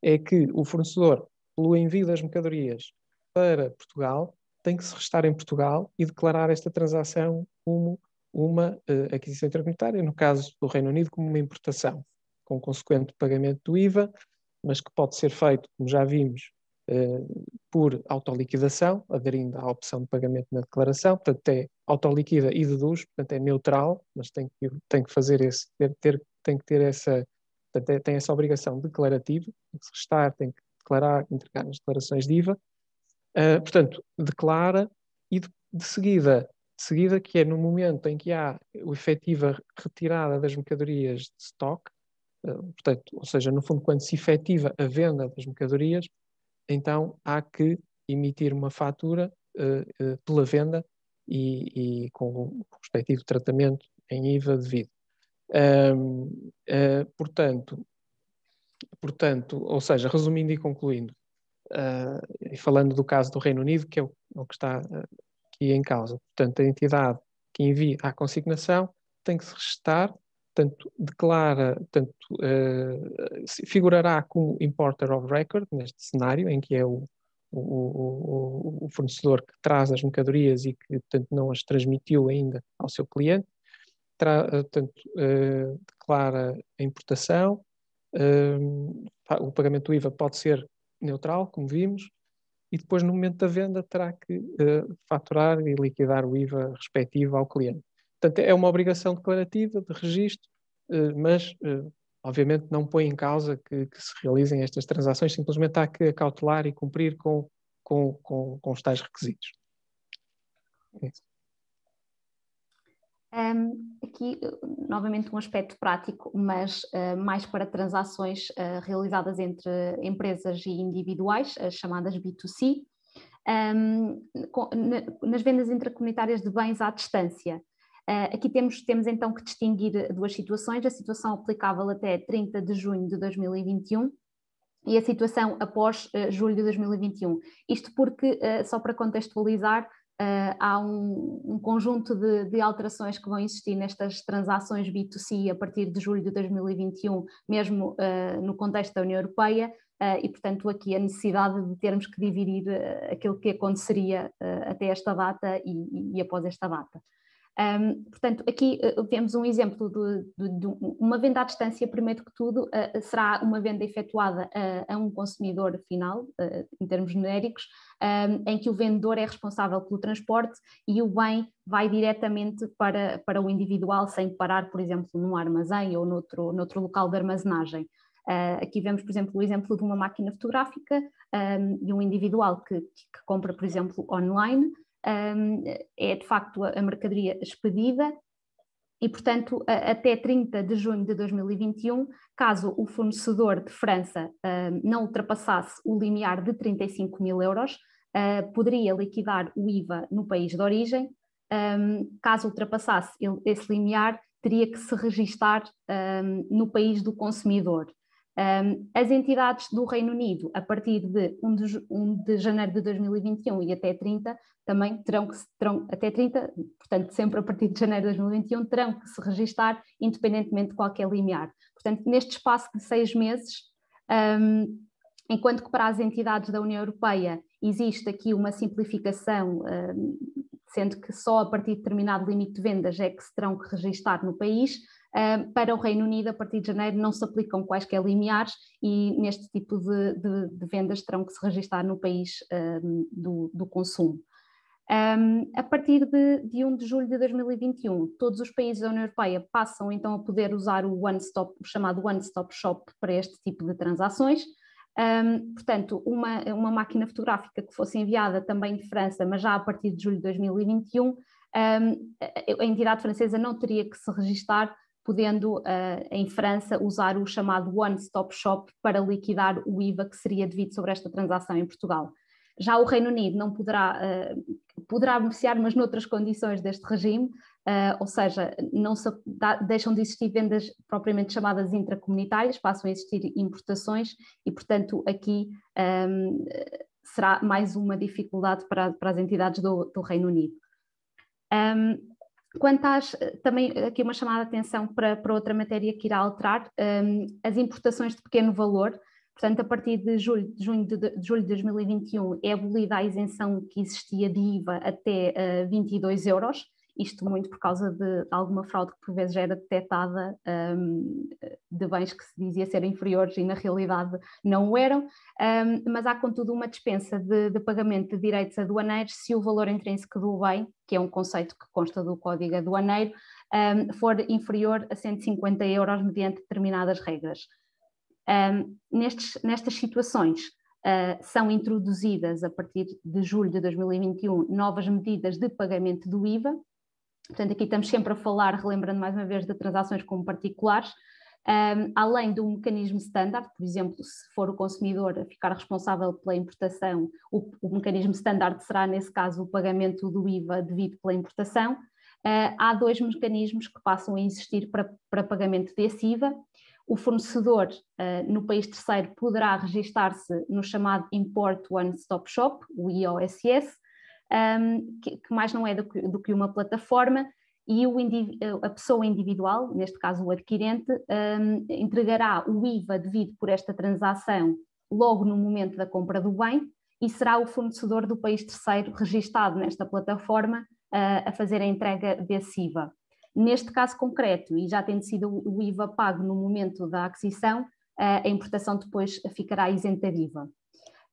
é que o fornecedor, pelo envio das mercadorias para Portugal, tem que se restar em Portugal e declarar esta transação como uma aquisição intracomunitária, no caso do Reino Unido, como uma importação, com consequente pagamento do IVA, mas que pode ser feito, como já vimos, por autoliquidação, aderindo à opção de pagamento na declaração, portanto é autoliquida e deduz, portanto é neutral, mas tem que fazer tem que ter essa, portanto, tem essa obrigação declarativa, tem que se restar, tem que declarar, entregar as declarações de IVA, portanto declara e de seguida, que é no momento em que há a efetiva retirada das mercadorias de estoque, portanto, ou seja, no fundo, quando se efetiva a venda das mercadorias, então há que emitir uma fatura pela venda e com o respectivo tratamento em IVA devido. Portanto, ou seja, resumindo e concluindo, e falando do caso do Reino Unido, que é o que está aqui em causa, portanto, a entidade que envia a consignação tem que se registrar, portanto, figurará como importer of record neste cenário, em que é o fornecedor que traz as mercadorias e que, portanto, não as transmitiu ainda ao seu cliente, declara a importação, o pagamento do IVA pode ser neutral, como vimos, e depois, no momento da venda, terá que faturar e liquidar o IVA respectivo ao cliente. Portanto, é uma obrigação declarativa de registro, mas, obviamente, não põe em causa que se realizem estas transações, simplesmente há que acautelar e cumprir com os tais requisitos. É isso. Aqui, novamente, um aspecto prático, mas mais para transações realizadas entre empresas e individuais, as chamadas B2C, nas vendas intracomunitárias de bens à distância. Aqui temos então que distinguir duas situações, a situação aplicável até 30 de junho de 2021 e a situação após julho de 2021. Isto porque, só para contextualizar, há um conjunto de alterações que vão existir nestas transações B2C a partir de julho de 2021, mesmo no contexto da União Europeia, e portanto aqui a necessidade de termos que dividir aquilo que aconteceria até esta data e após esta data. Portanto, aqui vemos um exemplo de uma venda à distância. Primeiro que tudo, será uma venda efetuada a um consumidor final, em termos genéricos, em que o vendedor é responsável pelo transporte e o bem vai diretamente para o individual, sem parar, por exemplo, num armazém ou noutro local de armazenagem. Aqui vemos, por exemplo, o exemplo de uma máquina fotográfica e um individual que compra, por exemplo, online. É de facto a mercadoria expedida e, portanto, até 30 de junho de 2021, caso o fornecedor de França não ultrapassasse o limiar de 35 mil euros, poderia liquidar o IVA no país de origem. Caso ultrapassasse esse limiar, teria que se registar no país do consumidor. As entidades do Reino Unido, a partir de 1 de janeiro de 2021 e até 30, também terão até 30, portanto, sempre a partir de janeiro de 2021, terão que se registar independentemente de qualquer limiar. Portanto, neste espaço de 6 meses, enquanto que para as entidades da União Europeia existe aqui uma simplificação, sendo que só a partir de determinado limite de vendas é que se terão que registar no país, para o Reino Unido, a partir de janeiro, não se aplicam quaisquer limiares e neste tipo de vendas terão que se registar no país do consumo. A partir de 1 de julho de 2021, todos os países da União Europeia passam então a poder usar o chamado One Stop Shop para este tipo de transações. Portanto, uma máquina fotográfica que fosse enviada também de França, mas já a partir de julho de 2021, a entidade francesa não teria que se registar, podendo em França usar o chamado One Stop Shop para liquidar o IVA que seria devido sobre esta transação em Portugal. Já o Reino Unido não poderá beneficiar, mas noutras condições deste regime, ou seja, deixam de existir vendas propriamente chamadas intracomunitárias, passam a existir importações e, portanto, aqui será mais uma dificuldade para as entidades do Reino Unido. Quanto também aqui uma chamada de atenção para outra matéria que irá alterar, as importações de pequeno valor. Portanto, a partir de julho de 2021 é abolida a isenção que existia de IVA até 22 euros, isto muito por causa de alguma fraude que por vezes era detectada de bens que se dizia ser inferiores e na realidade não o eram, mas há contudo uma dispensa de pagamento de direitos aduaneiros se o valor intrínseco do bem, que é um conceito que consta do Código Aduaneiro, for inferior a 150 euros mediante determinadas regras. Nestas situações são introduzidas a partir de julho de 2021 novas medidas de pagamento do IVA. Portanto, aqui estamos sempre a falar, relembrando mais uma vez, de transações com particulares, além do mecanismo standard, por exemplo, se for o consumidor a ficar responsável pela importação, o mecanismo standard será, nesse caso, o pagamento do IVA devido pela importação. Há dois mecanismos que passam a existir para pagamento desse IVA. O fornecedor no país terceiro poderá registar-se no chamado Import One Stop Shop, o IOSS, que mais não é do que uma plataforma, e a pessoa individual, neste caso o adquirente, entregará o IVA devido por esta transação logo no momento da compra do bem e será o fornecedor do país terceiro registado nesta plataforma a fazer a entrega desse IVA. Neste caso concreto, e já tendo sido o IVA pago no momento da aquisição, a importação depois ficará isenta de IVA.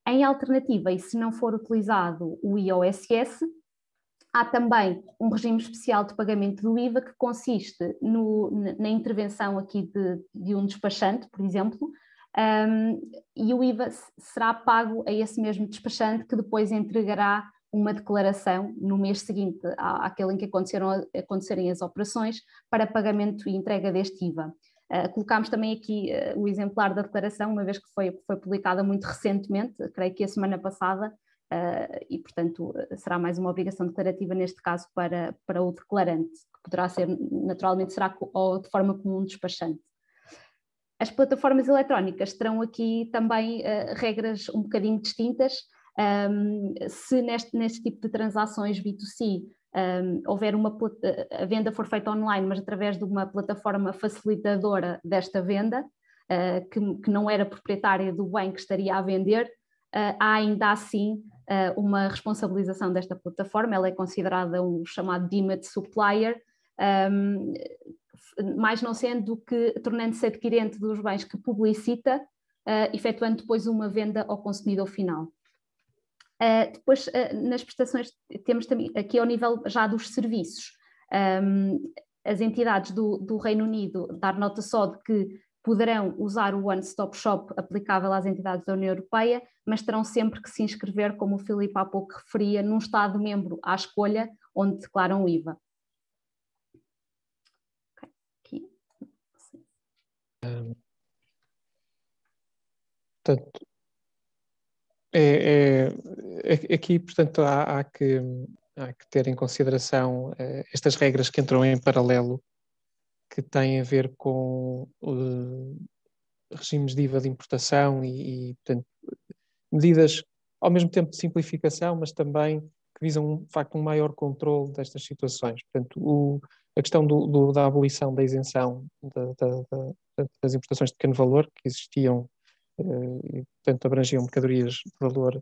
Em alternativa, e se não for utilizado o IOSS, há também um regime especial de pagamento do IVA que consiste na intervenção aqui de um despachante, por exemplo, e o IVA será pago a esse mesmo despachante que depois entregará uma declaração no mês seguinte àquele em que acontecerem as operações para pagamento e entrega deste IVA. Colocámos também aqui o exemplar da declaração, uma vez que foi publicada muito recentemente, creio que a semana passada, e portanto será mais uma obrigação declarativa neste caso para o declarante, que poderá ser, naturalmente será ou de forma comum despachante. As plataformas eletrónicas terão aqui também regras um bocadinho distintas. Se neste tipo de transações B2C houver a venda for feita online, mas através de uma plataforma facilitadora desta venda, que não era proprietária do bem que estaria a vender, há ainda assim uma responsabilização desta plataforma. Ela é considerada um chamado deemed supplier, mais não sendo que tornando-se adquirente dos bens que publicita, efetuando depois uma venda ao consumidor final. Depois, nas prestações, temos também aqui ao nível já dos serviços, as entidades do Reino Unido dar nota só de que poderão usar o One Stop Shop aplicável às entidades da União Europeia, mas terão sempre que se inscrever, como o Filipe há pouco referia, num Estado-membro à escolha, onde declaram o IVA. Okay. Portanto, aqui, portanto, há que ter em consideração estas regras que entram em paralelo, que têm a ver com regimes de IVA de importação e, portanto, medidas ao mesmo tempo de simplificação, mas também que visam, de facto, um maior controle destas situações. Portanto, a questão da abolição da isenção das importações de pequeno valor, que existiam e, portanto, abrangiam mercadorias de valor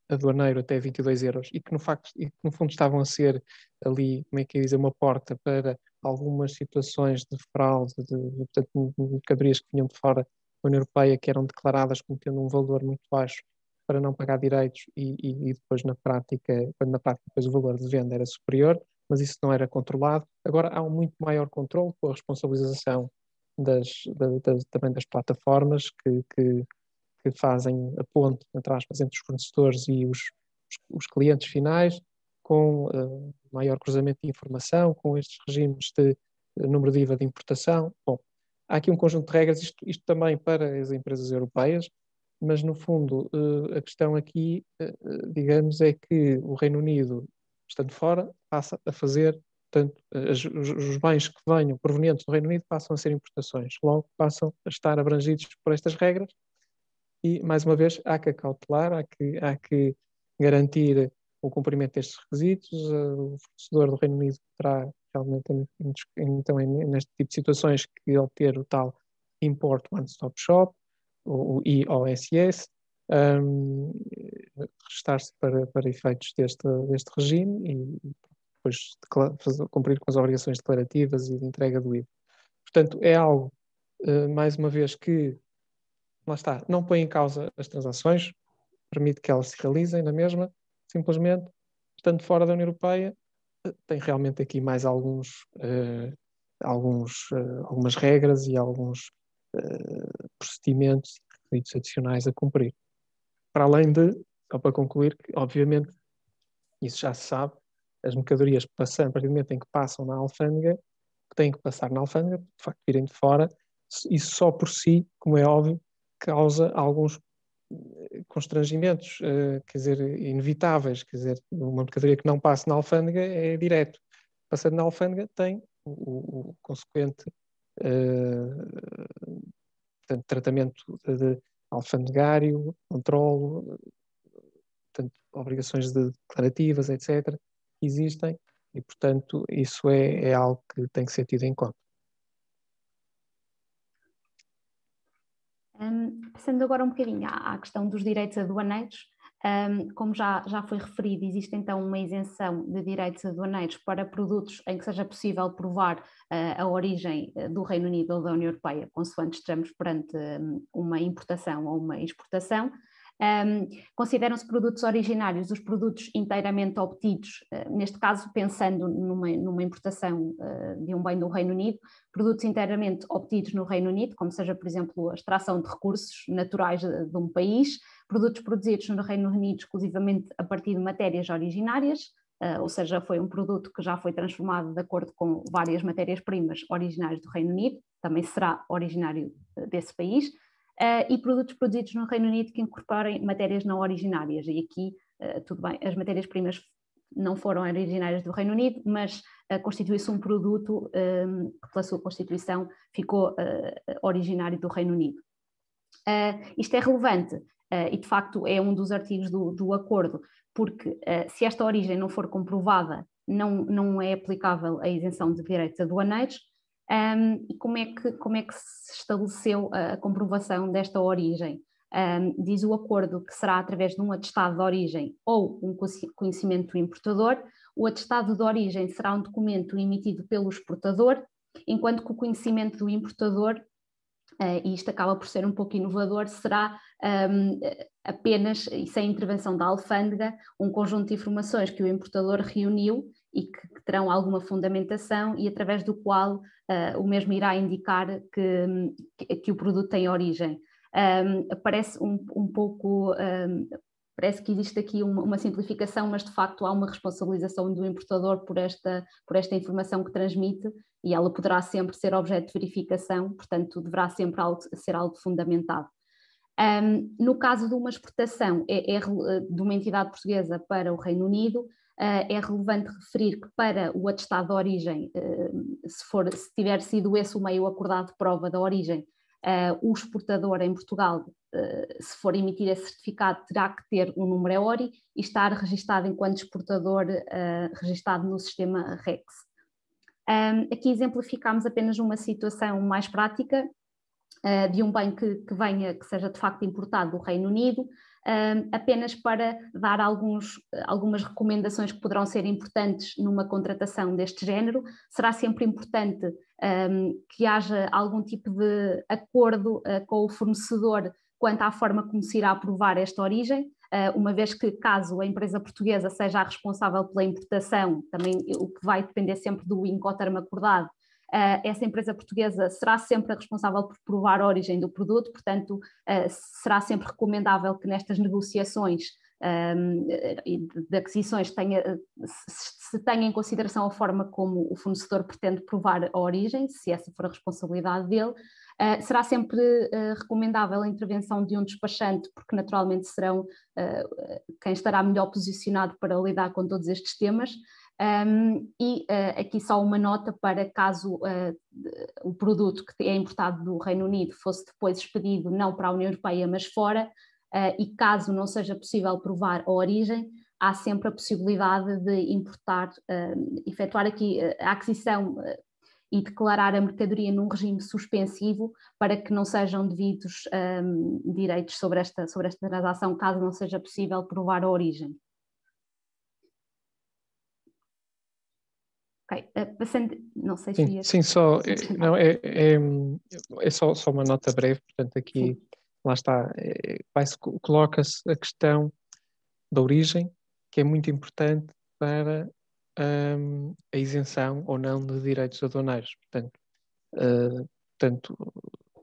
aduaneiro até 22 euros e que, no fundo, estavam a ser ali, como é que é dizer, uma porta para algumas situações de fraude, portanto, mercadorias que vinham de fora da União Europeia, que eram declaradas como tendo um valor muito baixo para não pagar direitos e depois na prática, quando na prática depois o valor de venda era superior, mas isso não era controlado. Agora há um muito maior controle com a responsabilização também das plataformas que fazem a ponte, entre aspas, entre os fornecedores e os clientes finais, com maior cruzamento de informação, com estes regimes de número de IVA de importação. Bom, há aqui um conjunto de regras, isto também para as empresas europeias, mas no fundo a questão aqui, digamos, é que o Reino Unido, estando fora, passa a fazer, portanto, os bens que venham provenientes do Reino Unido passam a ser importações, logo passam a estar abrangidos por estas regras e, mais uma vez, há que acautelar, há que garantir o cumprimento destes requisitos. O fornecedor do Reino Unido terá realmente, então, neste tipo de situações, que obter o tal Import One Stop Shop, o IOSS, registar-se para efeitos deste regime e depois cumprir com as obrigações declarativas e de entrega do IVA. Portanto, é algo, mais uma vez, que, lá está, não põe em causa as transações, permite que elas se realizem na mesma, simplesmente, estando fora da União Europeia, tem realmente aqui mais algumas regras e alguns procedimentos e requisitos adicionais a cumprir. Para além de, só para concluir, que obviamente, isso já se sabe, as mercadorias passam, a partir do momento em que passam na alfândega, que têm que passar na alfândega, de facto virem de fora, isso só por si, como é óbvio, causa alguns constrangimentos, quer dizer, inevitáveis, quer dizer, uma mercadoria que não passa na alfândega é direto. Passando na alfândega tem o consequente portanto, tratamento de alfandegário, controle, portanto, obrigações declarativas, etc., que existem e, portanto, isso é algo que tem que ser tido em conta. Passando agora um bocadinho à questão dos direitos aduaneiros, como já foi referido, existe então uma isenção de direitos aduaneiros para produtos em que seja possível provar a origem do Reino Unido ou da União Europeia, consoante estejamos perante uma importação ou uma exportação. Consideram-se produtos originários os produtos inteiramente obtidos, neste caso pensando numa importação de um bem do Reino Unido, produtos inteiramente obtidos no Reino Unido, como seja, por exemplo, a extração de recursos naturais de um país, produtos produzidos no Reino Unido exclusivamente a partir de matérias originárias, ou seja, foi um produto que já foi transformado de acordo com várias matérias-primas originárias do Reino Unido, também será originário desse país, e produtos produzidos no Reino Unido que incorporem matérias não originárias. E aqui, tudo bem, as matérias-primas não foram originárias do Reino Unido, mas constitui-se um produto que, pela sua constituição, ficou originário do Reino Unido. Isto é relevante e, de facto, é um dos artigos do acordo, porque se esta origem não for comprovada, não é aplicável a isenção de direitos aduaneiros. E como é que se estabeleceu a comprovação desta origem? Diz o acordo que será através de um atestado de origem ou um conhecimento do importador. O atestado de origem será um documento emitido pelo exportador, enquanto que o conhecimento do importador, e isto acaba por ser um pouco inovador, será apenas, e sem intervenção da alfândega, um conjunto de informações que o importador reuniu e que terão alguma fundamentação e através do qual o mesmo irá indicar que o produto tem origem. Parece um pouco... Parece que existe aqui uma simplificação, mas de facto há uma responsabilização do importador por esta informação que transmite e ela poderá sempre ser objeto de verificação, portanto deverá sempre ser algo fundamentado. No caso de uma exportação de uma entidade portuguesa para o Reino Unido, é relevante referir que para o atestado de origem, se tiver sido esse o meio acordado de prova da origem, o exportador em Portugal, se for emitir esse certificado, terá que ter um número EORI e estar registado enquanto exportador registado no sistema REX. Aqui exemplificamos apenas uma situação mais prática de um bem que seja de facto importado do Reino Unido, apenas para dar algumas recomendações que poderão ser importantes numa contratação deste género. Será sempre importante que haja algum tipo de acordo com o fornecedor quanto à forma como se irá aprovar esta origem. uma vez que, caso a empresa portuguesa seja a responsável pela importação, também o que vai depender sempre do Incoterm acordado, essa empresa portuguesa será sempre a responsável por provar a origem do produto, portanto, será sempre recomendável que nestas negociações de aquisições se tenha em consideração a forma como o fornecedor pretende provar a origem, se essa for a responsabilidade dele. Será sempre recomendável a intervenção de um despachante, porque naturalmente serão quem estará melhor posicionado para lidar com todos estes temas. Aqui só uma nota para caso o produto que é importado do Reino Unido fosse depois expedido não para a União Europeia, mas fora, e caso não seja possível provar a origem, há sempre a possibilidade de importar, efetuar aqui a aquisição e declarar a mercadoria num regime suspensivo para que não sejam devidos direitos sobre esta transação, caso não seja possível provar a origem. Ok, passando, não sei se... Sim, só, não, é só uma nota breve, portanto aqui, lá está, coloca-se a questão da origem, que é muito importante para a isenção ou não de direitos aduaneiros. Portanto,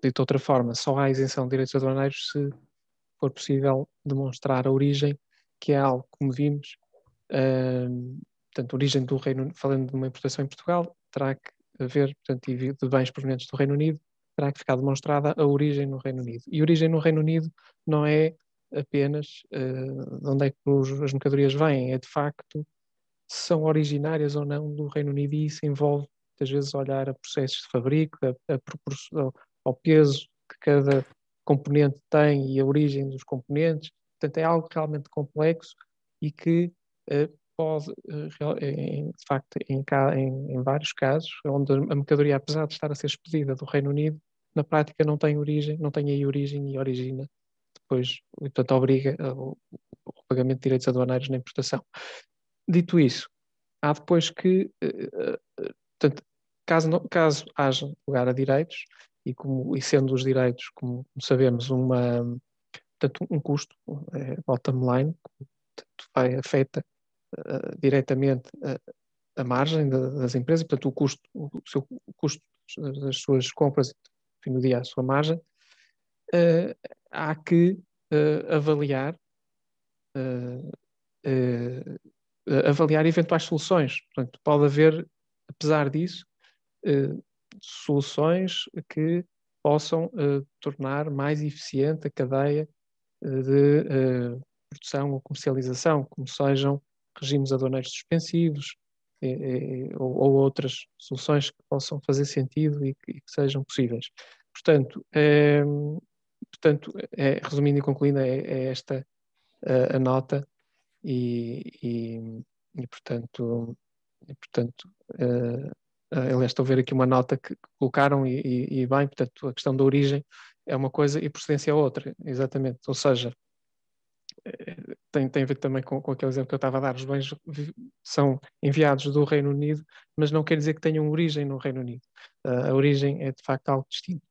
dito de outra forma, só há isenção de direitos aduaneiros se for possível demonstrar a origem, que é algo, como vimos, portanto, a origem do Reino Unido, falando de uma importação em Portugal, terá que haver, portanto, de bens provenientes do Reino Unido, terá que ficar demonstrada a origem no Reino Unido. E a origem no Reino Unido não é apenas de onde é que as mercadorias vêm, é de facto se são originárias ou não do Reino Unido, e isso envolve muitas vezes olhar a processos de fabrico, a proporção, ao peso que cada componente tem e a origem dos componentes. Portanto, é algo realmente complexo e que pode, de facto, em vários casos, onde a mercadoria, apesar de estar a ser expedida do Reino Unido, na prática não tem origem, não tem aí origem e origina depois, portanto, obriga o pagamento de direitos aduaneiros na importação. Dito isso, há depois que, portanto, caso haja lugar a direitos, e sendo os direitos, como sabemos, portanto, um custo, bottom line, portanto, afeta diretamente a margem das empresas, portanto, o custo das suas compras, no fim do dia, a sua margem, há que avaliar eventuais soluções. Portanto, pode haver, apesar disso, soluções que possam tornar mais eficiente a cadeia de produção ou comercialização, como sejam regimes aduaneiros suspensivos ou outras soluções que possam fazer sentido e que sejam possíveis. Portanto, resumindo e concluindo, é esta a nota portanto, aliás, estou a ver aqui uma nota que colocaram e bem, portanto, a questão da origem é uma coisa e procedência é outra, exatamente, ou seja, tem a ver também com aquele exemplo que eu estava a dar, os bens são enviados do Reino Unido, mas não quer dizer que tenham origem no Reino Unido, a origem é de facto algo distinto.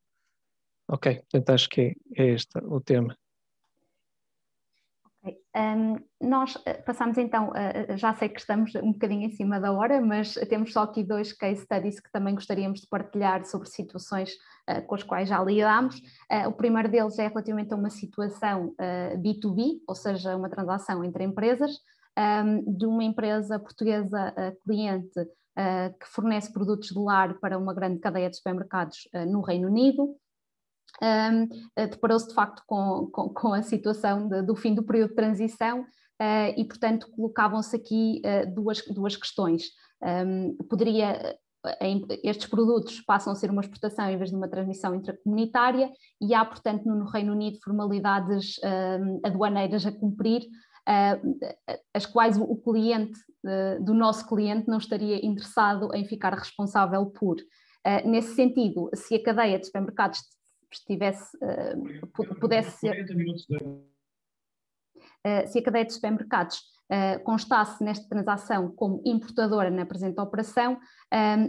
Ok, portanto acho que é este o tema. Nós passamos então, já sei que estamos um bocadinho em cima da hora, mas temos só aqui 2 case studies que também gostaríamos de partilhar sobre situações com as quais já lidámos. O primeiro deles é relativamente a uma situação B2B, ou seja, uma transação entre empresas, de uma empresa portuguesa cliente que fornece produtos de lar para uma grande cadeia de supermercados no Reino Unido. Deparou-se de facto com a situação do fim do período de transição e, portanto, colocavam-se aqui duas questões. Estes produtos passam a ser uma exportação em vez de uma transmissão intracomunitária e há, portanto, no Reino Unido formalidades aduaneiras a cumprir, as quais o cliente do nosso cliente não estaria interessado em ficar responsável por. Nesse sentido, se a cadeia de supermercados pudesse ser, se a cadeia de supermercados constasse nesta transação como importadora na presente operação,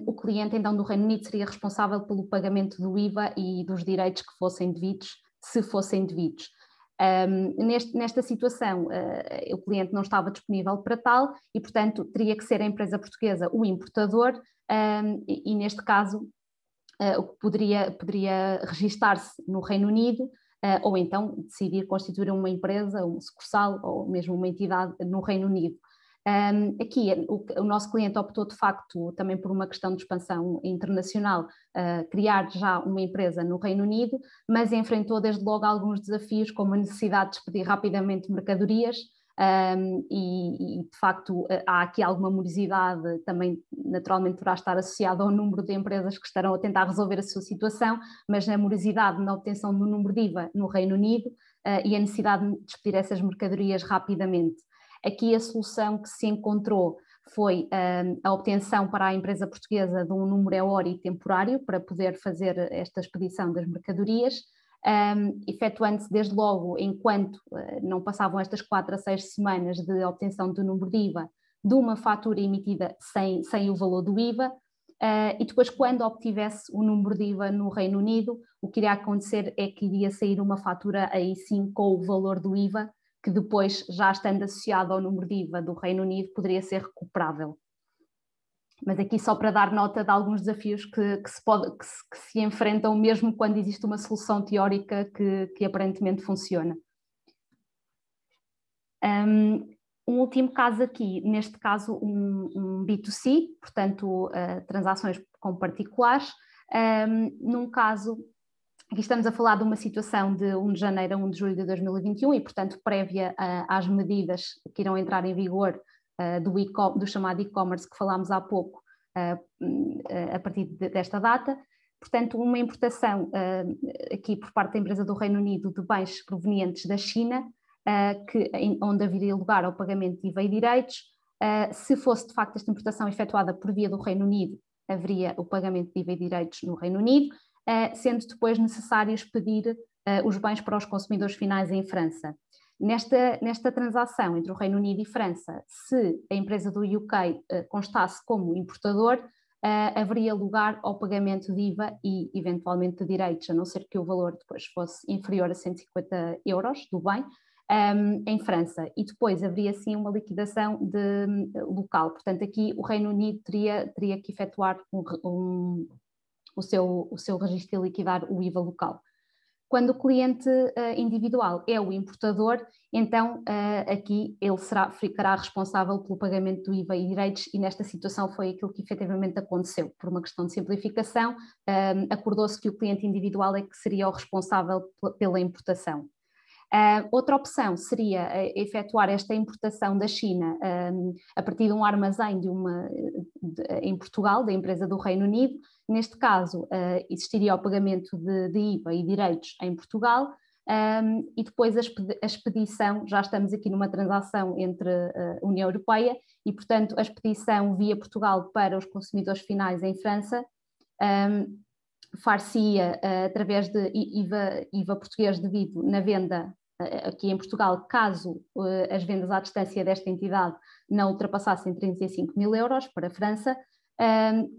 o cliente então do Reino Unido seria responsável pelo pagamento do IVA e dos direitos que fossem devidos, se fossem devidos. Nesta situação, o cliente não estava disponível para tal e, portanto, teria que ser a empresa portuguesa o importador, e neste caso poderia registar-se no Reino Unido, ou então decidir constituir uma empresa, uma sucursal ou mesmo uma entidade no Reino Unido. Aqui o nosso cliente optou de facto também por uma questão de expansão internacional, criar já uma empresa no Reino Unido, mas enfrentou desde logo alguns desafios, como a necessidade de expedir rapidamente mercadorias, e de facto há aqui alguma morosidade, também naturalmente poderá estar associada ao número de empresas que estarão a tentar resolver a sua situação, mas na morosidade na obtenção do número de IVA no Reino Unido, e a necessidade de expedir essas mercadorias rapidamente. Aqui a solução que se encontrou foi a obtenção para a empresa portuguesa de um número EORI temporário para poder fazer esta expedição das mercadorias, efetuando-se desde logo, enquanto não passavam estas 4 a 6 semanas de obtenção do número de IVA, de uma fatura emitida sem o valor do IVA, e depois, quando obtivesse o número de IVA no Reino Unido, o que iria acontecer é que iria sair uma fatura aí sim com o valor do IVA, que depois, já estando associado ao número de IVA do Reino Unido, poderia ser recuperável. Mas aqui só para dar nota de alguns desafios que se enfrentam mesmo quando existe uma solução teórica que aparentemente funciona. Um último caso aqui, neste caso um B2C, portanto transações com particulares. Num caso, aqui estamos a falar de uma situação de 1 de janeiro a 1 de julho de 2021 e, portanto, prévia às medidas que irão entrar em vigor do chamado e-commerce que falámos há pouco, a partir desta data. Portanto, uma importação aqui por parte da empresa do Reino Unido de bens provenientes da China, onde haveria lugar ao pagamento de IVA e direitos. Se fosse, de facto, esta importação efetuada por via do Reino Unido, haveria o pagamento de IVA e direitos no Reino Unido, sendo depois necessário expedir os bens para os consumidores finais em França. Nesta transação entre o Reino Unido e França, se a empresa do UK constasse como importador, haveria lugar ao pagamento de IVA e eventualmente de direitos, a não ser que o valor depois fosse inferior a 150 euros do bem, em França. E depois haveria sim uma liquidação local. Portanto, aqui o Reino Unido teria que efetuar o seu registro e liquidar o IVA local. Quando o cliente individual é o importador, então aqui ele ficará responsável pelo pagamento do IVA e direitos, e nesta situação foi aquilo que efetivamente aconteceu. Por uma questão de simplificação, acordou-se que o cliente individual é que seria o responsável pela importação. Outra opção seria efetuar esta importação da China a partir de um armazém em Portugal, da empresa do Reino Unido. Neste caso, existiria o pagamento de IVA e direitos em Portugal, e depois a expedição, já estamos aqui numa transação entre a União Europeia e, portanto, a expedição via Portugal para os consumidores finais em França far-se-ia através de IVA português devido na venda aqui em Portugal, caso as vendas à distância desta entidade não ultrapassassem 35 mil euros para a França.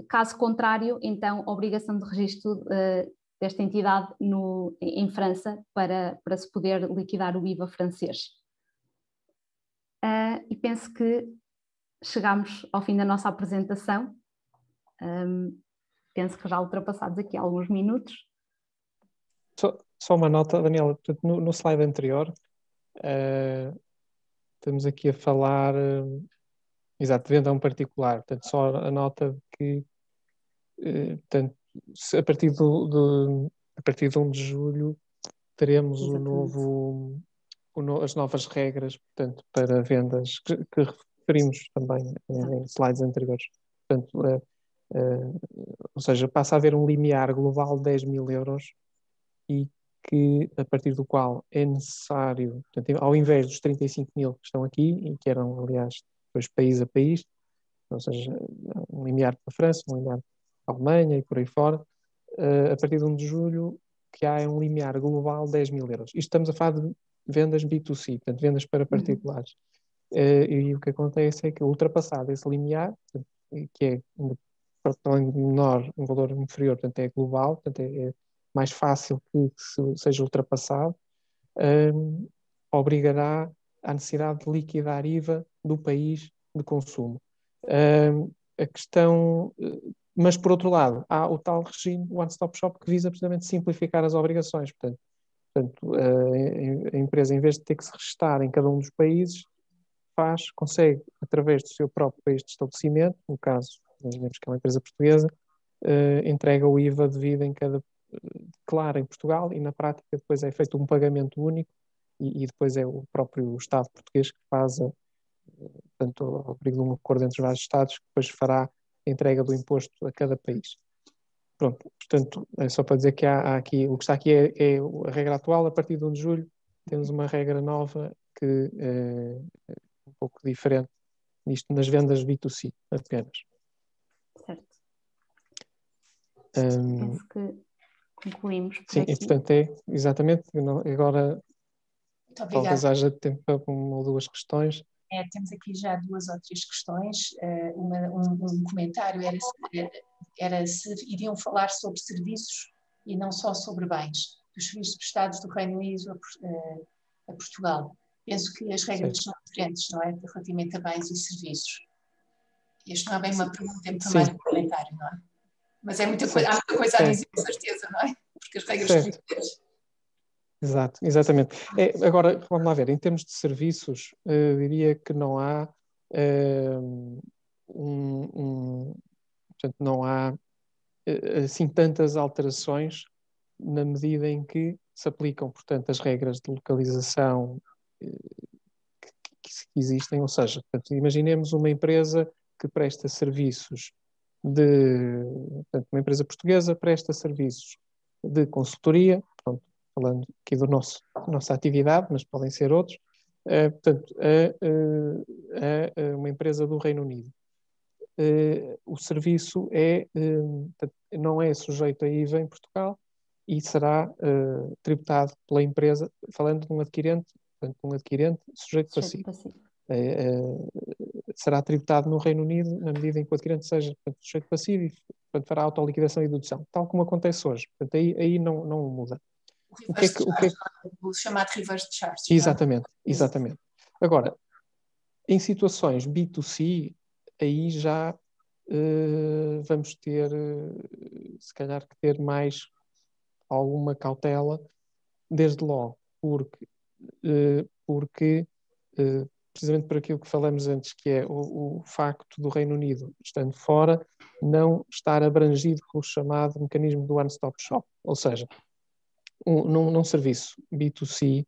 Caso contrário, então, obrigação de registro desta entidade em França para se poder liquidar o IVA francês. E penso que chegamos ao fim da nossa apresentação. Penso que já ultrapassados aqui alguns minutos. Só uma nota, Daniela, no slide anterior, estamos aqui a falar, exato, de venda a um particular, portanto, só a nota de que, portanto, a partir de 1 de julho teremos as novas regras, portanto, para vendas que referimos também em slides anteriores. Portanto, ou seja, passa a haver um limiar global de 10 mil euros e que, a partir do qual é necessário, portanto, ao invés dos 35 mil que estão aqui, e que eram, aliás, depois país a país, ou seja, um limiar para a França, um limiar para a Alemanha e por aí fora, a partir de 1 de julho, que há um limiar global de 10 mil euros. Isto estamos a falar de vendas B2C, portanto, vendas para particulares. E o que acontece é que, ultrapassado esse limiar, que é menor, um valor inferior, portanto, é global, portanto, é mais fácil que seja ultrapassado. obrigará à necessidade de liquidar IVA do país de consumo. A questão, mas por outro lado, há o tal regime One-Stop Shop que visa precisamente simplificar as obrigações. Portanto, a empresa, em vez de ter que se registar em cada um dos países, consegue, através do seu próprio país de estabelecimento, no caso, imaginemos que é uma empresa portuguesa, entrega o IVA devido em cada, declara em Portugal, e na prática depois é feito um pagamento único e depois é o próprio Estado português que faz, portanto, ao abrigo de um acordo entre os vários Estados, que depois fará a entrega do imposto a cada país. Pronto, portanto, é só para dizer que há aqui, o que está aqui é a regra atual. A partir de 1 de julho temos uma regra nova que é um pouco diferente nisto nas vendas B2C apenas. Certo. Penso que concluímos por sim, aqui. E portanto exatamente, agora talvez haja tempo para uma ou duas questões. Temos aqui já 2 ou 3 questões. Um comentário era se iriam falar sobre serviços e não só sobre bens, dos serviços prestados do Reino Unido a Portugal. Penso que as regras são diferentes, não é? Relativamente a bens e serviços. Este não é bem uma pergunta, é muito mais um comentário, não é? Mas há muita coisa a dizer, com certeza, não é? Porque as regras são diferentes. Exato, exatamente. Agora, vamos lá ver, em termos de serviços, diria que não há portanto, não há assim tantas alterações na medida em que se aplicam, portanto, as regras de localização que existem, ou seja, portanto, imaginemos uma empresa que presta serviços portanto, uma empresa portuguesa presta serviços de consultoria, pronto, falando aqui da nossa atividade, mas podem ser outros, portanto, uma empresa do Reino Unido. O serviço não é sujeito a IVA em Portugal e será tributado pela empresa, falando de um adquirente, portanto, um adquirente sujeito passivo. Será tributado no Reino Unido na medida em que o adquirente seja, portanto, sujeito passivo e, portanto, fará autoliquidação e dedução, tal como acontece hoje. Portanto, aí não muda. O chamado reverse charge. Exatamente. Agora, em situações B2C, aí já vamos ter, se calhar, que ter mais alguma cautela, desde logo, porque precisamente por aquilo que falamos antes, que é o facto do Reino Unido, estando fora, não estar abrangido pelo chamado mecanismo do One-Stop Shop. Ou seja, num serviço B2C,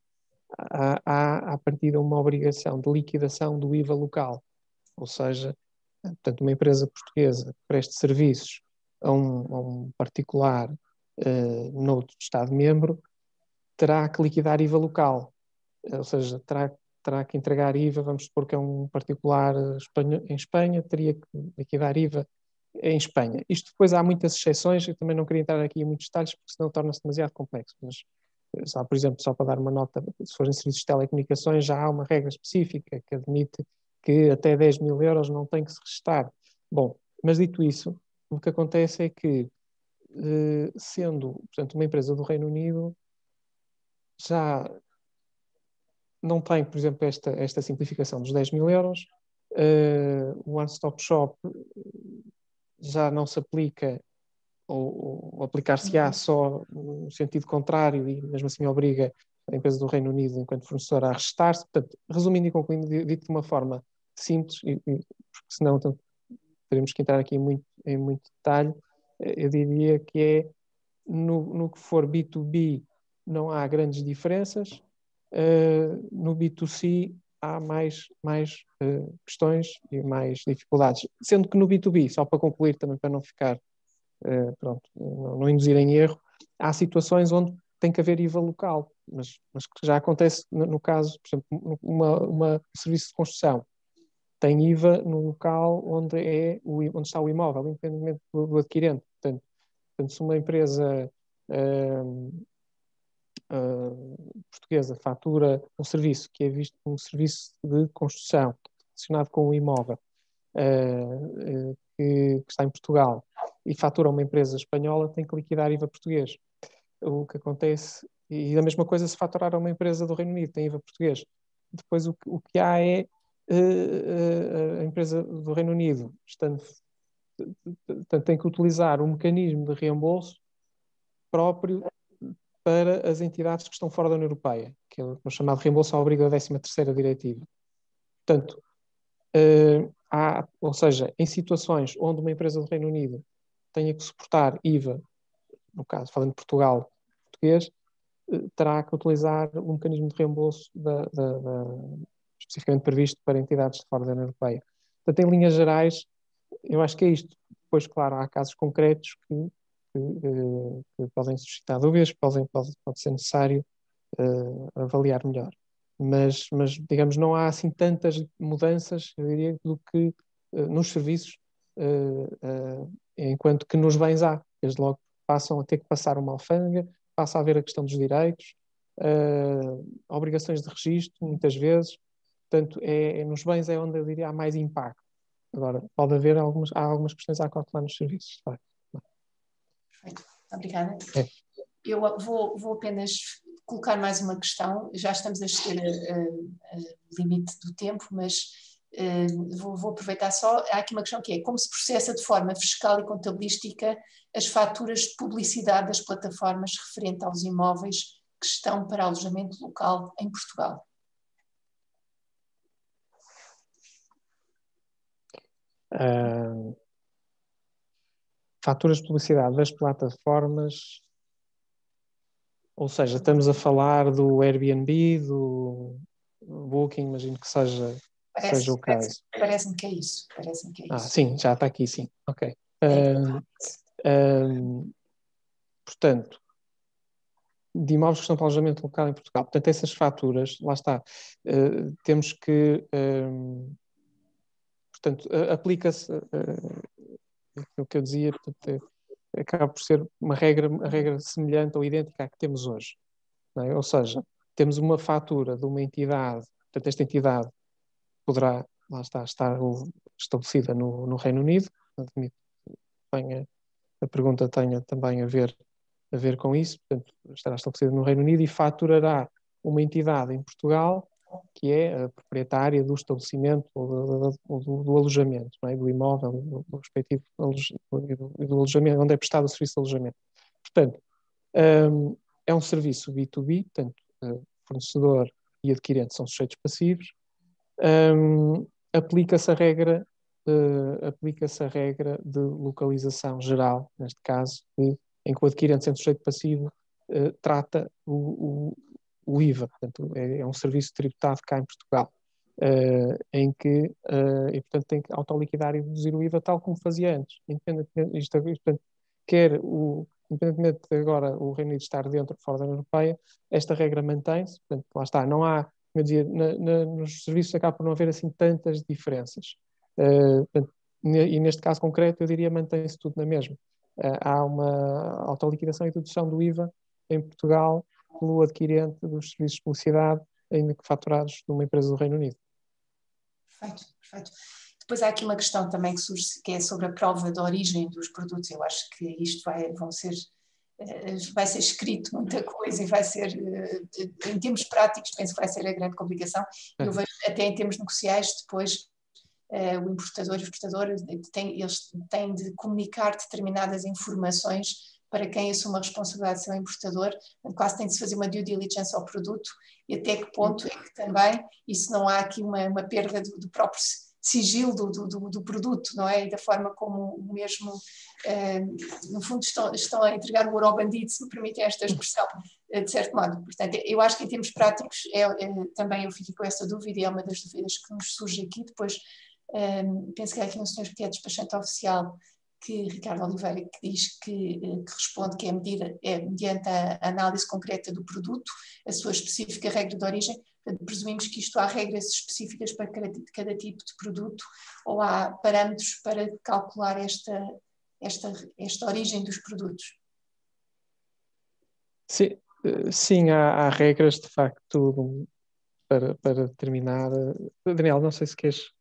há a partir de uma obrigação de liquidação do IVA local. Ou seja, portanto, uma empresa portuguesa que preste serviços a um particular noutro Estado-membro terá que liquidar IVA local. Ou seja, terá que entregar IVA, vamos supor que é um particular em Espanha, teria que liquidar IVA em Espanha. Isto depois há muitas exceções, eu também não queria entrar aqui em muitos detalhes, porque senão torna-se demasiado complexo, mas por exemplo, só para dar uma nota, se forem serviços de telecomunicações, já há uma regra específica que admite que até 10 mil euros não tem que se restar. Bom, mas dito isso, o que acontece é que, sendo, portanto, uma empresa do Reino Unido, já não tem, por exemplo, esta simplificação dos 10 mil euros, o One-Stop Shop já não se aplica, ou aplicar-se-á só no sentido contrário, e mesmo assim obriga a empresa do Reino Unido, enquanto fornecedora, a restar-se. Portanto, resumindo e concluindo, dito de uma forma simples, porque senão teremos que entrar aqui em muito detalhe, eu diria que é, no que for B2B, não há grandes diferenças. No B2C há mais questões e mais dificuldades. Sendo que no B2B, só para concluir também, para não ficar, não induzir em erro, há situações onde tem que haver IVA local, mas que já acontece no caso, por exemplo, um serviço de construção tem IVA no local onde está o imóvel, independentemente do adquirente. Portanto, se uma empresa portuguesa fatura um serviço que é visto como um serviço de construção relacionado com o imóvel que está em Portugal e fatura uma empresa espanhola, tem que liquidar IVA português. O que acontece E a mesma coisa se faturar a uma empresa do Reino Unido, tem IVA português. Depois o que há é a empresa do Reino Unido tem que utilizar um mecanismo de reembolso próprio para as entidades que estão fora da União Europeia, que é o chamado reembolso ao abrigo da 13ª diretiva. Portanto, ou seja, em situações onde uma empresa do Reino Unido tenha que suportar IVA, no caso, falando de Portugal, português, terá que utilizar um mecanismo de reembolso especificamente previsto para entidades de fora da União Europeia. Portanto, em linhas gerais, eu acho que é isto. Depois, claro, há casos concretos que podem suscitar dúvidas, pode ser necessário avaliar melhor. Mas, digamos, não há assim tantas mudanças, eu diria, do que nos serviços, enquanto que nos bens há. Desde logo passam a ter que passar uma alfândega, passa a haver a questão dos direitos, obrigações de registro, muitas vezes. Portanto, nos bens é onde eu diria há mais impacto. Agora, pode haver há algumas questões a acautelar nos serviços. Perfeito, obrigada. Eu vou apenas colocar mais uma questão. Já estamos a chegar ao limite do tempo, mas vou aproveitar só. Há aqui uma questão que é: como se processa de forma fiscal e contabilística as faturas de publicidade das plataformas referente aos imóveis que estão para alojamento local em Portugal? Faturas de publicidade das plataformas, ou seja, estamos a falar do Airbnb, do Booking, imagino que seja o caso. Parece-me que é isso. Sim, já está aqui, sim. Ok. Portanto, de imóveis que estão para alojamento local em Portugal. Portanto, essas faturas, lá está, temos que... portanto, aplica-se o que eu dizia, portanto, acaba por ser uma regra semelhante ou idêntica à que temos hoje. Não é? Ou seja, temos uma fatura de uma entidade, portanto, esta entidade poderá, lá está, estar estabelecida no Reino Unido. Admito que a pergunta tenha também a ver com isso, portanto, estará estabelecida no Reino Unido e faturará uma entidade em Portugal que é a proprietária do estabelecimento ou do alojamento, não é? Do imóvel, do respectivo do alojamento, onde é prestado o serviço de alojamento. Portanto, é um serviço B2B, portanto, fornecedor e adquirente são sujeitos passivos. Aplica-se a regra de localização geral, neste caso, em que o adquirente, sendo sujeito passivo, trata o IVA, portanto, é um serviço tributado cá em Portugal, em que, e portanto, tem que autoliquidar e reduzir o IVA tal como fazia antes, independentemente, portanto, independentemente de agora o Reino Unido estar dentro ou fora da União Europeia, esta regra mantém-se, portanto, lá está, não há, como eu dizia, nos serviços acaba por não haver assim tantas diferenças, portanto, e neste caso concreto eu diria mantém-se tudo na mesma. Há uma autoliquidação e dedução do IVA em Portugal pelo adquirente dos serviços de publicidade, ainda que faturados numa empresa do Reino Unido. Perfeito. Depois há aqui uma questão também que surge, que é sobre a prova de origem dos produtos. Eu acho que isto vai ser escrito muita coisa e vai ser, em termos práticos, penso que vai ser a grande complicação. Eu vejo até em termos negociais, depois o importador e o exportador eles têm de comunicar determinadas informações para quem assume a responsabilidade de ser o importador, quase tem de se fazer uma due diligence ao produto, e até que ponto é que também isso não há aqui uma perda do próprio sigilo do produto, não é? E da forma como o mesmo, no fundo, estão a entregar o ouro ao bandido, se me permitem esta expressão, de certo modo. Portanto, eu acho que em termos práticos, também eu fico com essa dúvida, e é uma das dúvidas que nos surge aqui. Depois, penso que há aqui um senhor que é despachante oficial, Ricardo Oliveira, que diz que responde que é mediante a análise concreta do produto, a sua específica regra de origem. Portanto, presumimos que isto há regras específicas para cada tipo de produto, ou há parâmetros para calcular esta origem dos produtos? Sim, há regras de facto para determinar. Daniel, não sei se queres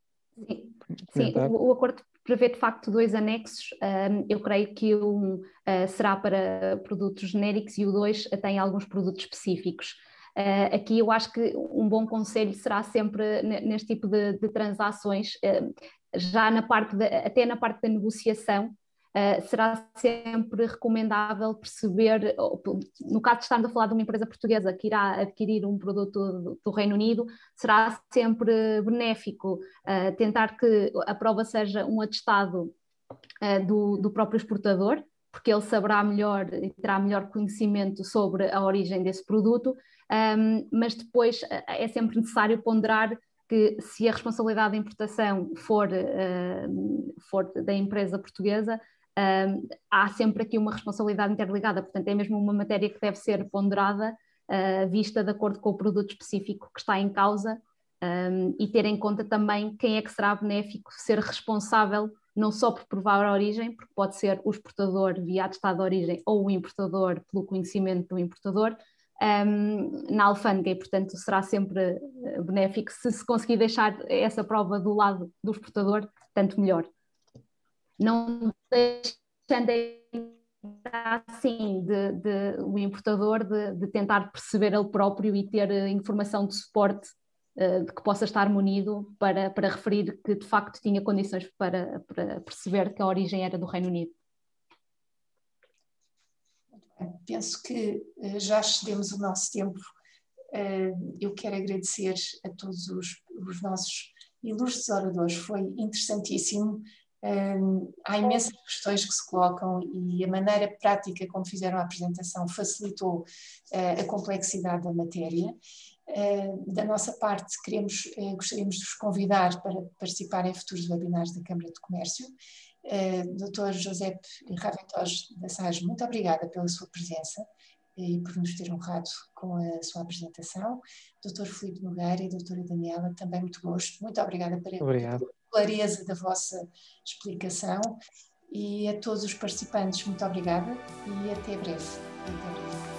comentar. Sim, o acordo prevê de facto 2 anexos. Eu creio que um será para produtos genéricos e o 2 tem alguns produtos específicos. Aqui eu acho que um bom conselho será sempre neste tipo de transações, já até na parte da negociação, será sempre recomendável perceber, no caso de estarmos a falar de uma empresa portuguesa que irá adquirir um produto do Reino Unido, será sempre benéfico tentar que a prova seja um atestado do próprio exportador, porque ele saberá melhor e terá melhor conhecimento sobre a origem desse produto, mas depois é sempre necessário ponderar que se a responsabilidade da importação for da empresa portuguesa, há sempre aqui uma responsabilidade interligada, portanto é mesmo uma matéria que deve ser ponderada, vista de acordo com o produto específico que está em causa, e ter em conta também quem é que será benéfico ser responsável não só por provar a origem, porque pode ser o exportador via atestado de origem ou o importador pelo conhecimento do importador, na alfândega, e portanto será sempre benéfico se conseguir deixar essa prova do lado do exportador, tanto melhor. Não deixando assim o importador de tentar perceber ele próprio e ter informação de suporte de que possa estar munido para referir que de facto tinha condições para perceber que a origem era do Reino Unido. Penso que já excedemos o nosso tempo. Eu quero agradecer a todos os nossos ilustres oradores, foi interessantíssimo. Há imensas questões que se colocam e a maneira prática como fizeram a apresentação facilitou a complexidade da matéria. Da nossa parte, gostaríamos de vos convidar para participar em futuros webinars da Câmara de Comércio. Dr. José Raventós da Sage, muito obrigada pela sua presença e por nos ter honrado com a sua apresentação. Dr. Filipe Nogueira e doutora Daniela, também muito gosto. Muito obrigada pela clareza da vossa explicação. E a todos os participantes, muito obrigada e até breve. Até breve.